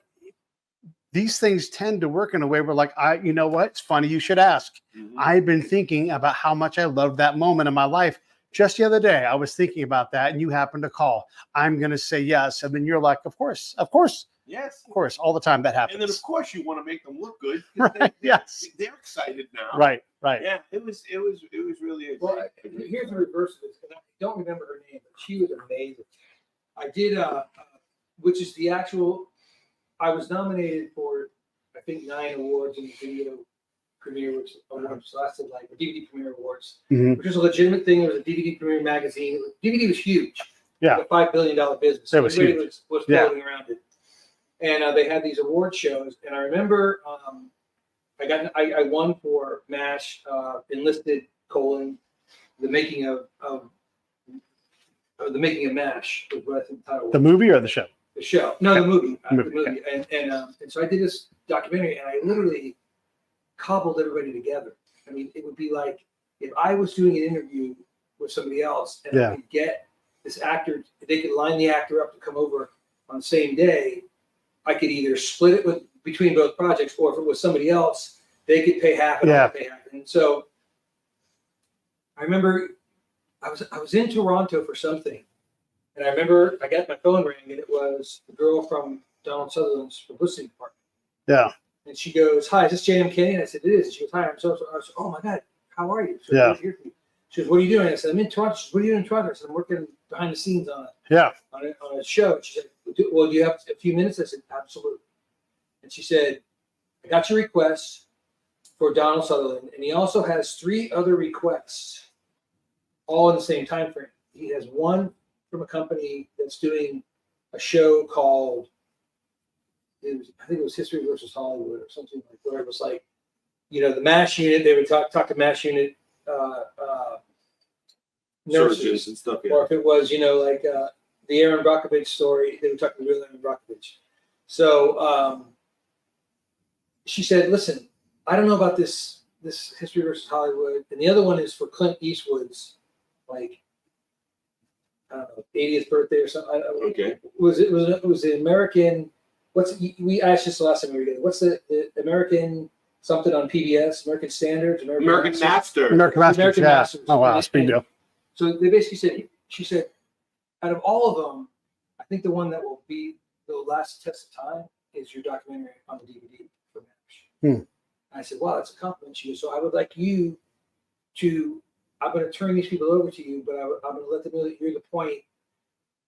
these things tend to work in a way where, like, you know what? It's funny you should ask. Mm-hmm. I've been thinking about how much I loved that moment in my life. Just the other day, I was thinking about that, and you happened to call. I'm going to say yes. And then you're like, of course. Yes. Of course. All the time that happens. And then, of course, you want to make them look good. Right. Yes. They're excited now. Right. Yeah. It was really. Well, here's the reverse of this, and I don't remember her name, but she was amazing. I did, which is the actual. I was nominated for, I think, 9 awards in the video premiere, which lasted like a DVD premiere awards, which was a legitimate thing. It was a DVD premiere magazine. DVD was huge. Yeah. Like a $5 billion business. It was huge. Was floating around it. And they had these award shows. And I remember I won for MASH, Enlisted, the making of MASH was what I think the title was. The movie or the show? The show. No, the movie. The movie, The movie. And so I did this documentary, and I literally cobbled everybody together. I mean, it would be like if I was doing an interview with somebody else, and I could get this actor, they could line the actor up to come over on the same day. I could either split it between both projects, or if it was somebody else, they could pay half and I could pay half. And so I remember I was in Toronto for something. And I remember I got my phone ring, and it was the girl from Donald Sutherland's publicity department. Yeah. And she goes, "Hi, is this J.M. Kenny?" And I said, "It is." And she goes, "Hi, I'm so." I said, "Oh my God, how are you?" So Yeah. She goes, "What are you doing?" I said, "I'm in Toronto." She said, "What are you doing in Toronto?" I said, "I'm working behind the scenes on a show." And she said, "Well, do you have a few minutes?" I said, "Absolutely." And she said, "I got your request for Donald Sutherland, and he also has 3 other requests, all in the same time frame. He has one from a company that's doing a show called, I think it was History versus Hollywood or something like, where it was like, the MASH unit. They would talk to MASH unit nurses and stuff. or if it was, like the Aaron Brockovich story, they would talk to the real Aaron Brockovich. So she said, "Listen, I don't know about this History versus Hollywood, and the other one is for Clint Eastwood's, like, I don't know, 80th birthday or something." Okay. It was the American. We asked this the last time we were together. What's the American something on PBS? American Standards. American Master. American Masters. American Yeah. Masters. Oh wow, that's a big deal. So they basically said, she said, out of all of them, I think the one that will be the last test of time is your documentary on the DVD for MASH. I said, "Wow, that's a compliment." She goes, "So I would like you to. I'm going to turn these people over to you, but I'm going to let them know that you're the point."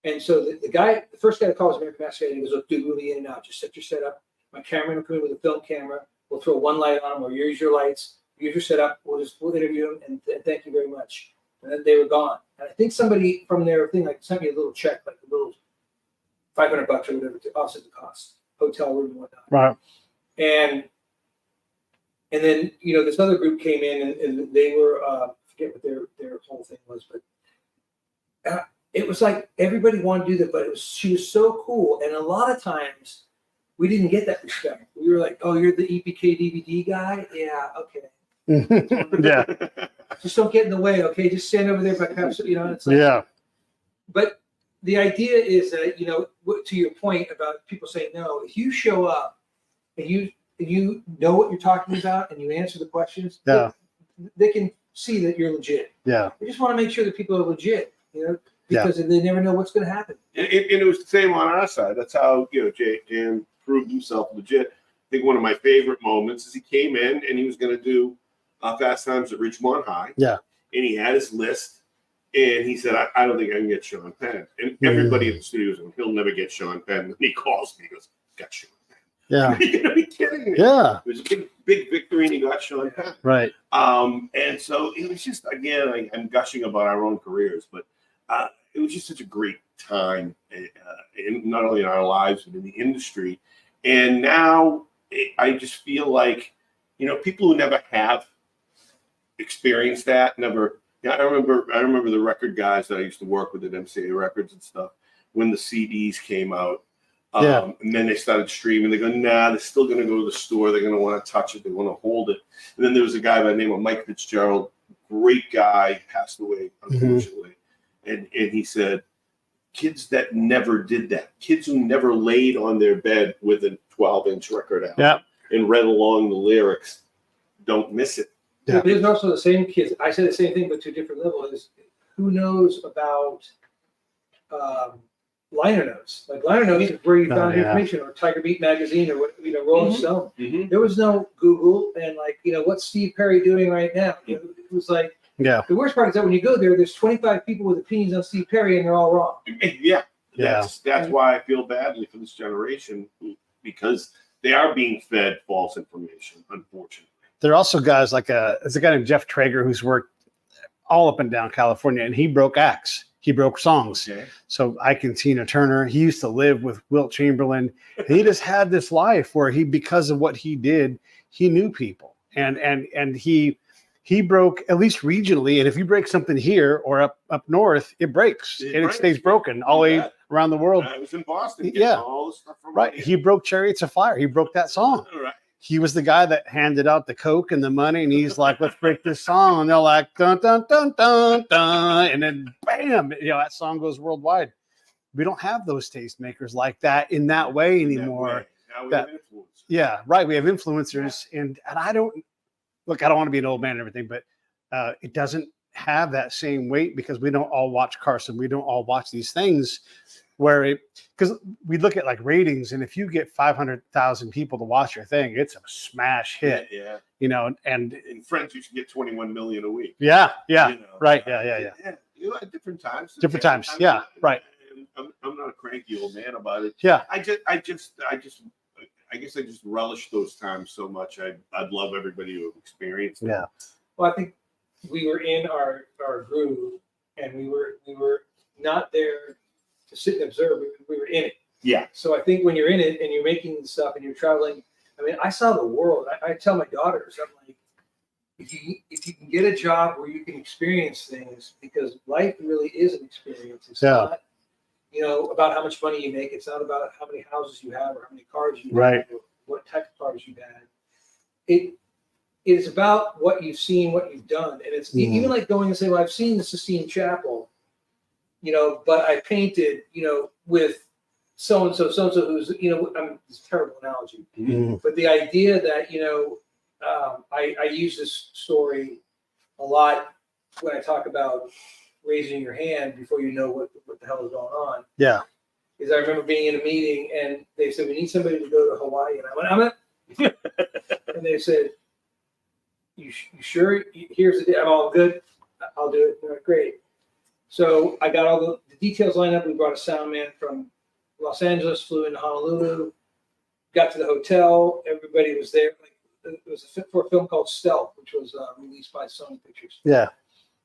And so the first guy that calls American Master, and he goes, "Look, dude, we'll be in and out. Just set your setup. My cameraman will come in with a film camera. We'll throw one light on them, or use your lights, use your setup. We'll interview them, and thank you very much." And then they were gone. And I think somebody from their thing sent me a little check, like a little $500 or whatever to offset the cost, hotel room and whatnot. Right. And then this other group came in, and they were I forget what their whole thing was, but it was like everybody wanted to do that, but she was so cool, and a lot of times we didn't get that respect. We were like, "Oh, you're the EPK DVD guy? Yeah, okay." Yeah. Just don't get in the way, okay? Just stand over there by cups, It's like, Yeah. But the idea is that to your point about people saying no, if you show up and you know what you're talking about and you answer the questions, they can see that you're legit. Yeah. We just want to make sure that people are legit, because they never know what's going to happen. And it was the same on our side. That's how Jan proved himself legit. I think one of my favorite moments is he came in and he was going to do Fast Times at Ridgemont High. Yeah. And he had his list, and he said, I don't think I can get Sean Penn. And everybody at the studio was going, "He'll never get Sean Penn." And he calls me, he goes, "Got Sean Penn." Yeah. Are you going to be kidding me? Yeah. It was a big victory, and he got Sean Penn. Right. And so it was just, again, I'm gushing about our own careers, but it was just such a great time, not only in our lives, but in the industry. And now I just feel like, people who never have experienced that, never. Yeah, I remember the record guys that I used to work with at MCA Records and stuff when the CDs came out. And then they started streaming. They go, nah, they're still going to go to the store. They're going to want to touch it. They want to hold it. And then there was a guy by the name of Mike Fitzgerald, great guy, passed away, unfortunately. And he said, kids that never did that, kids who never laid on their bed with a 12-inch record out and read along the lyrics, don't miss it. Yeah. There's also the same kids. I say the same thing, but to a different level. Is who knows about liner notes? Like liner notes is where you found information, or Tiger Beat magazine, or what Rolling Stone. There was no Google, and what's Steve Perry doing right now? It was like the worst part is that when you go there, there's 25 people with opinions on Steve Perry, and they're all wrong. That's why I feel badly for this generation, because they are being fed false information, unfortunately. There are also guys like there's a guy named Jeff Traeger who's worked all up and down California, and he broke acts. He broke songs. Okay. So Ike and Tina Turner, he used to live with Wilt Chamberlain. He just had this life where because of what he did, he knew people. And he broke, at least regionally. And if you break something here or up north, it breaks. It stays broken all the way around the world. I was in Boston. All the stuff from He broke Chariots of Fire. He broke that song. Right. He was the guy that handed out the Coke and the money, and he's like, let's break this song. And they're like, dun, dun, dun, dun, dun. And then bam, that song goes worldwide. We don't have those tastemakers like that in that way anymore. Now we have influencers. Yeah, right. We have influencers. And I don't want to be an old man and everything, but it doesn't have that same weight because we don't all watch Carson. We don't all watch these things because we look at like ratings, and if you get 500,000 people to watch your thing, it's a smash hit. And in French, you should get 21 million a week. Right. Yeah. At different times. Right. I'm not a cranky old man about it. Yeah. I guess I just relish those times so much. I'd love everybody to have experienced it. Yeah. Well, I think we were in our groove, and we were not there to sit and observe. We were in it. Yeah. So I think when you're in it and you're making stuff and you're traveling, I mean, I saw the world. I tell my daughters, I'm like, if you can get a job where you can experience things, because life really is an experience. It's not, about how much money you make. It's not about how many houses you have or how many cars you have or what type of cars you've had. It is about what you've seen, what you've done. And it's even like going and saying, well, I've seen the Sistine Chapel, but I painted, with so-and-so who's, it's a terrible analogy. But the idea that, I use this story a lot when I talk about raising your hand before you know what the hell is going on. Yeah. Is I remember being in a meeting and they said, we need somebody to go to Hawaii. And I went, I'm in. And they said, you sure? Here's the deal. I'm all good. I'll do it. They're like, great. So I got all the details lined up. We brought a sound man from Los Angeles, flew into Honolulu, got to the hotel. Everybody was there. It was for a film called Stealth, which was released by Sony Pictures. Yeah.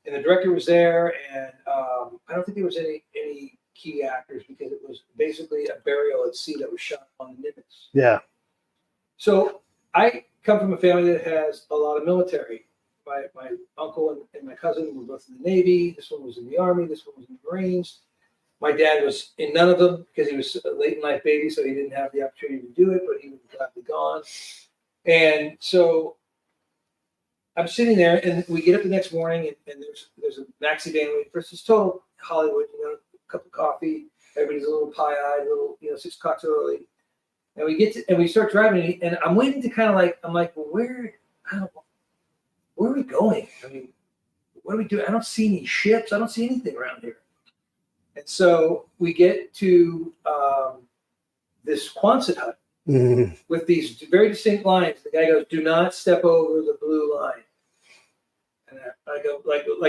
And the director was there, and I don't think there was any key actors because it was basically a burial at sea that was shot on the Nimitz. Yeah. So I come from a family that has a lot of military. My uncle and my cousin were both in the Navy. This one was in the Army. This one was in the Marines. My dad was in none of them because he was a late in life baby, so he didn't have the opportunity to do it, but he was gladly gone. And so I'm sitting there, and we get up the next morning, and there's a maxi band waiting for us. It's total Hollywood, a cup of coffee. Everybody's a little pie-eyed, 6 o'clock early. And we start driving, and I'm waiting to kind of well, where are we going? I mean, what are we doing? I don't see any ships. I don't see anything around here. And so we get to this Quonset hut with these very distinct lines. The guy goes, "Do not step over the blue line." And I go,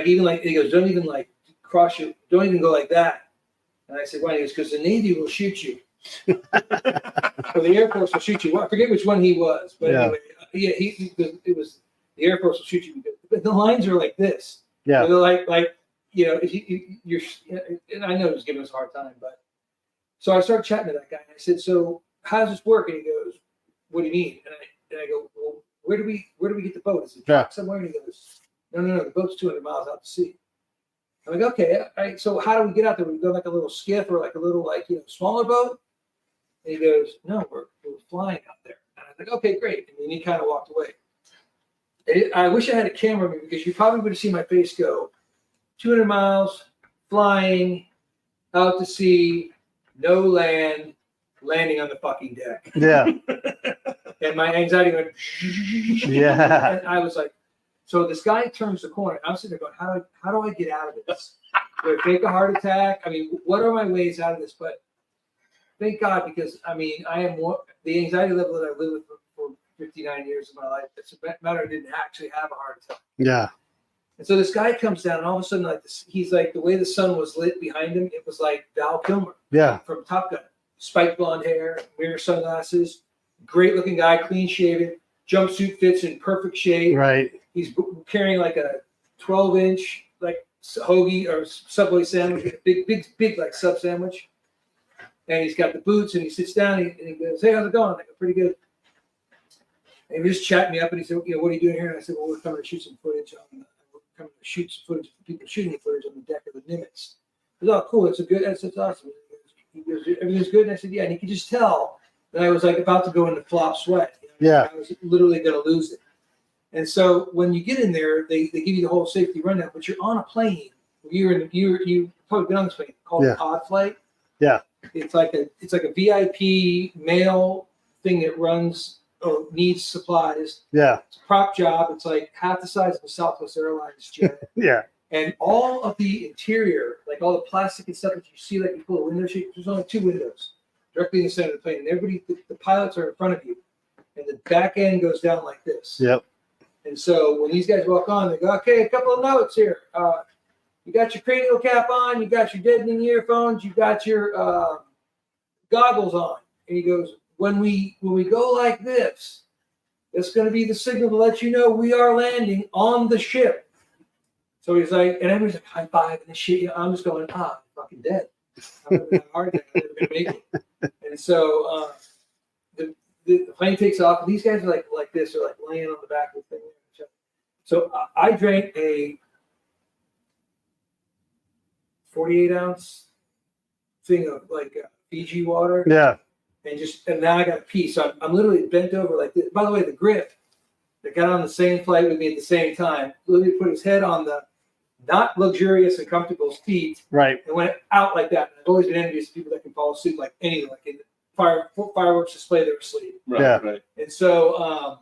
he goes, "Don't even cross your, don't even go like that." And I said, "Why?" He goes, "Because the Navy will shoot you." Or the Air Force will shoot you. Well, I forget which one he was, but anyway, it was the Air Force will shoot you. But the lines are like this. Yeah. They're if you're, and I know he was giving us a hard time, but so I started chatting to that guy. And I said, "So how does this work?" And he goes, what do you mean? And I go, well, where do we get the boat? Is it Yeah. docked somewhere? And he goes, no, the boat's 200 miles out to sea. I'm like, okay, all right, so how do we get out there? We go like a little skiff or like a little smaller boat? And he goes, no, we're flying out there. And I was like, okay, great. And then he kind of walked away. I wish I had a camera with me because you probably would have seen my face go 200 miles, flying, out to sea, no land, landing on the fucking deck. Yeah. And my anxiety went, Yeah. and I was like, so this guy turns the corner. I'm sitting there going, how do I get out of this? Do I fake a heart attack? I mean, what are my ways out of this? But thank God, because I mean, I am the anxiety level that I lived with for 59 years of my life. It's a matter I didn't actually have a heart attack. Yeah. And so this guy comes down, and all of a sudden, like this, he's like, the way the sun was lit behind him, it was like Val Kilmer Yeah. from Top Gun. Spiked blonde hair, mirror sunglasses, great looking guy, clean shaven, jumpsuit fits in perfect shape. Right. He's carrying like a 12-inch like hoagie or Subway sandwich, big like sub sandwich. And he's got the boots, and he sits down and he goes, "Hey, how's it going?" Like, pretty good. And he just chatted me up, and he said, "What are you doing here?" And I said, "Well, we're coming to shoot some footage we're coming to shoot some footage of people shooting the footage on the deck of the Nimitz." He goes, "Oh, cool. That's awesome." He goes, "Everything's good?" And I said, "Yeah." And he could just tell that I was like about to go into flop sweat. Yeah. I was literally going to lose it. And so when you get in there, they give you the whole safety rundown, but you're on a plane. You've probably been on this plane called a pod flight. Yeah. It's like a VIP mail thing that runs or needs supplies. Yeah. It's a prop job. It's like half the size of a Southwest Airlines jet. Yeah. And all of the interior, like all the plastic and stuff that you see, like you pull a window sheet, there's only 2 windows directly in the center of the plane. And everybody, the pilots are in front of you. And the back end goes down like this. Yep. And so when these guys walk on, they go, "Okay, a couple of notes here. You got your cranial cap on, you got your deadening earphones, you got your goggles on." And he goes, when we go like this, it's going to be the signal to let you know we are landing on the ship. So he's like, and everybody's like, high five and shit. I'm just going, I'm fucking dead. I'm going to have a heart attack. I'm never going to make it. And so the plane takes off, and these guys are like this. They're like laying on the back of the thing. So I drank a 48-ounce thing of like Fiji water. Yeah. And now I got to pee. So I'm literally bent over like this. By the way, the grip that got on the same flight with me at the same time literally put his head on the not luxurious and comfortable seat. Right. And went out like that. And I've always been envious of people that can fall asleep like anything, like in fireworks display, they're asleep. Right, Yeah. right. And so,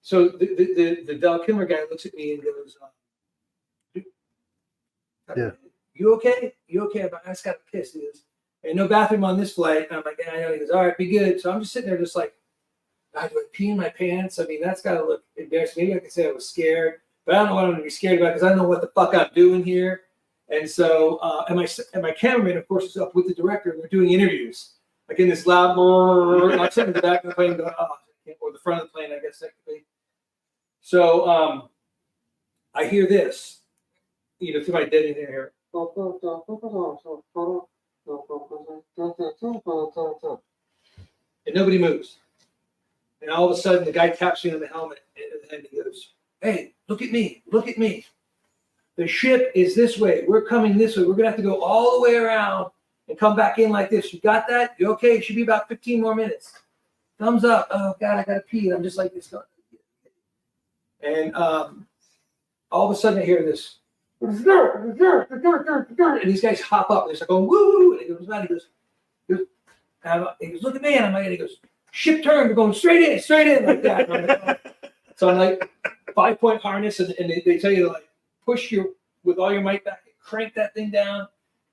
so the Val Kilmer guy looks at me and goes, Yeah. You okay? You okay? I just got pissed. He goes, "And no bathroom on this flight." And I'm like, "Yeah, I know." He goes, "All right, be good." So I'm just sitting there just like, do I pee in my pants? I mean, that's got to look embarrassing. Maybe I could say I was scared, but I don't know what I'm going to be scared about because I don't know what the fuck I'm doing here. And so, and my cameraman, of course, is up with the director, and they're doing interviews. Like in this loud, I'm sitting in the back of the plane going, or the front of the plane, I guess technically. So I hear this, through my dead in here. And nobody moves. And all of a sudden, the guy taps me on the helmet, and he goes, "Hey, look at me. Look at me. The ship is this way. We're coming this way. We're going to have to go all the way around and come back in like this. You got that? You okay? It should be about 15 more minutes. Thumbs up. Oh, God, I got to pee." And I'm just like this. And all of a sudden, I hear this. And these guys hop up. They're like, "Oh, woo!" And he goes, "Man," he goes, "Look at me." And he goes, "Ship turn. We're going straight in like that." And I'm like, oh. So I'm like 5-point harness, and they tell you to like push with all your might back and crank that thing down.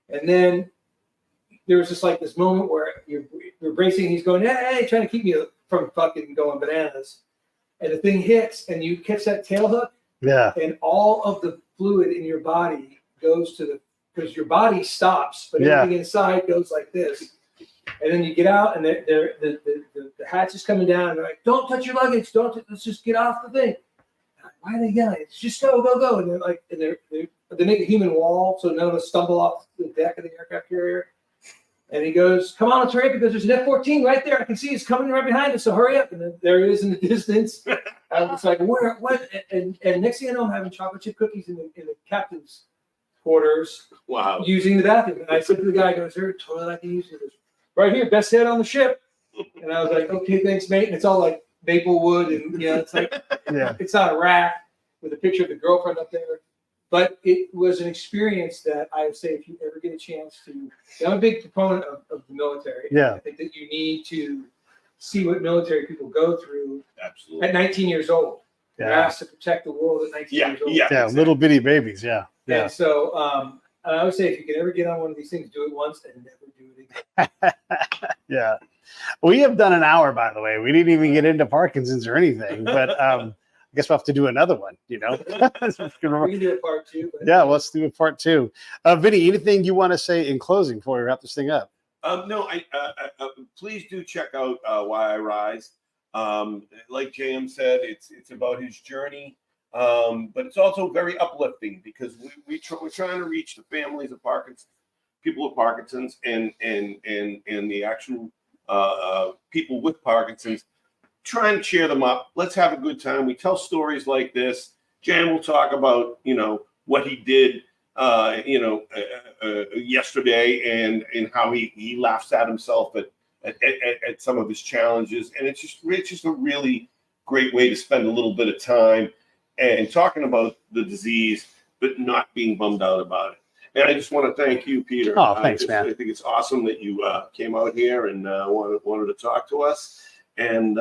And then there was just like this moment where you're bracing. He's going, "Hey," trying to keep you from fucking going bananas. And the thing hits, and you catch that tail hook. Yeah. And all of the fluid in your body goes to because your body stops, but everything inside goes like this. And then you get out, and the hatch is coming down, and they're like, "Don't touch your luggage. Let's just get off the thing." Like, why are they yelling? It's just go. And they're like, they make a human wall so none of us stumble off the deck of the aircraft carrier. And he goes, come on, let's hurry up, because there's an F-14 right there. I can see it's coming right behind us, so hurry up. And then there it is in the distance. I was like, where, what? And next thing I know, I'm having chocolate chip cookies in the captain's quarters. Wow. Using the bathroom. And I said to the guy, "Is there a toilet I can use?" He goes, "Right here, best head on the ship." And I was like, "Okay, thanks, mate." And it's all like maple wood, and it's like, it's not a rack with a picture of the girlfriend up there. But it was an experience that I would say, if you ever get a chance to, I'm a big proponent of the military. Yeah. I think that you need to see what military people go through. Absolutely. At 19 years old. They're asked to protect the world at 19 years old. Yeah, exactly. little bitty babies. Yeah. And so I would say, if you can ever get on one of these things, do it once and never do it again. Yeah. We have done an hour, by the way. We didn't even get into Parkinson's or anything, but I guess we'll have to do another one, you know? We can do a part 2. But Yeah, let's do a part 2. Vinny, anything you want to say in closing before we wrap this thing up? No, please do check out Why I Rise. Like JM said, it's about his journey, but it's also very uplifting, because we're trying to reach the families of Parkinson's, people with Parkinson's, and the actual people with Parkinson's. Try and cheer them up. Let's have a good time. We tell stories like this. Jan will talk about, what he did, yesterday, and how he laughs at himself at some of his challenges. And it's just a really great way to spend a little bit of time and talking about the disease, but not being bummed out about it. And I just want to thank you, Peter. Oh, thanks, man. I think it's awesome that you came out here and wanted to talk to us. And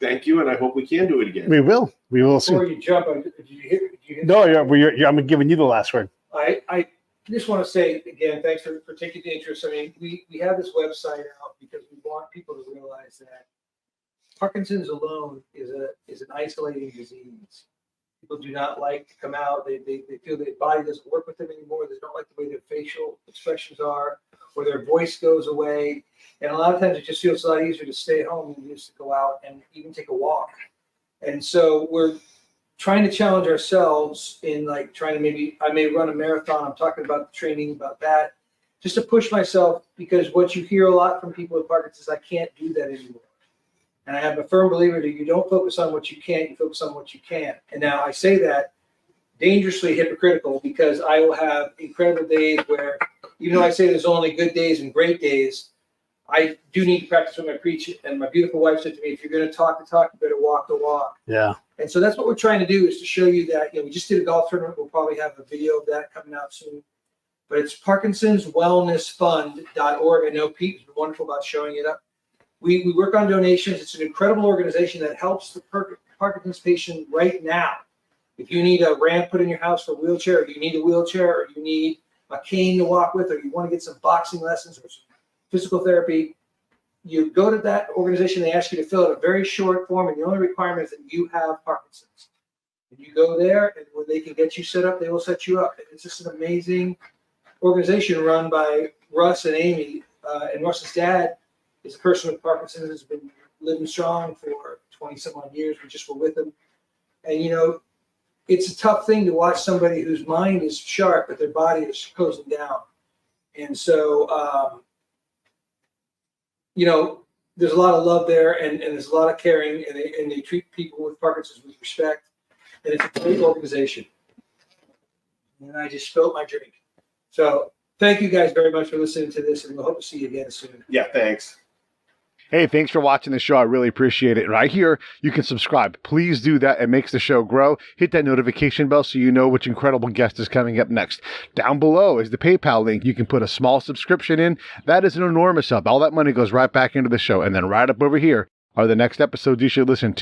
thank you, and I hope we can do it again. We will. We will soon. Before you jump, did you hear? No, I'm giving you the last word. I just want to say again, thanks for taking the interest. I mean, we have this website out because we want people to realize that Parkinson's alone is an isolating disease. People do not like to come out. They feel their body doesn't work with them anymore. They don't like the way their facial expressions are, or their voice goes away. And a lot of times it just feels a lot easier to stay home than it is to go out and even take a walk. And so we're trying to challenge ourselves in trying to I may run a marathon. I'm talking about the training, about that, just to push myself, because what you hear a lot from people with Parkinson's, I can't do that anymore. And I am a firm believer that you don't focus on what you can't, you focus on what you can. And now I say that dangerously hypocritical, because I will have incredible days where, even though I say there's only good days and great days, I do need to practice what I preach. And my beautiful wife said to me, if you're going to talk the talk, you better walk the walk. Yeah. And so that's what we're trying to do, is to show you that, we just did a golf tournament. We'll probably have a video of that coming out soon. But it's Parkinson'sWellnessFund.org. I know Pete has been wonderful about showing it up. We work on donations. It's an incredible organization that helps the Parkinson's patient right now. If you need a ramp put in your house for a wheelchair, or you need a wheelchair, or you need a cane to walk with, or you want to get some boxing lessons or some physical therapy, you go to that organization. They ask you to fill out a very short form, and the only requirement is that you have Parkinson's. And you go there, and when they can get you set up, they will set you up. And it's just an amazing organization run by Russ and Amy. And Russ's dad is a person with Parkinson's, has been living strong for 20-some odd years. We just were with him. And, it's a tough thing to watch somebody whose mind is sharp, but their body is closing down. And so, there's a lot of love there, and there's a lot of caring, and they treat people with Parkinson's with respect. And it's a great organization. And I just spilled my drink. So thank you guys very much for listening to this, and we'll hope to see you again soon. Yeah, thanks. Hey, thanks for watching the show. I really appreciate it. Right here, you can subscribe. Please do that. It makes the show grow. Hit that notification bell so you know which incredible guest is coming up next. Down below is the PayPal link. You can put a small subscription in. That is an enormous help. All that money goes right back into the show. And then right up over here are the next episodes you should listen to.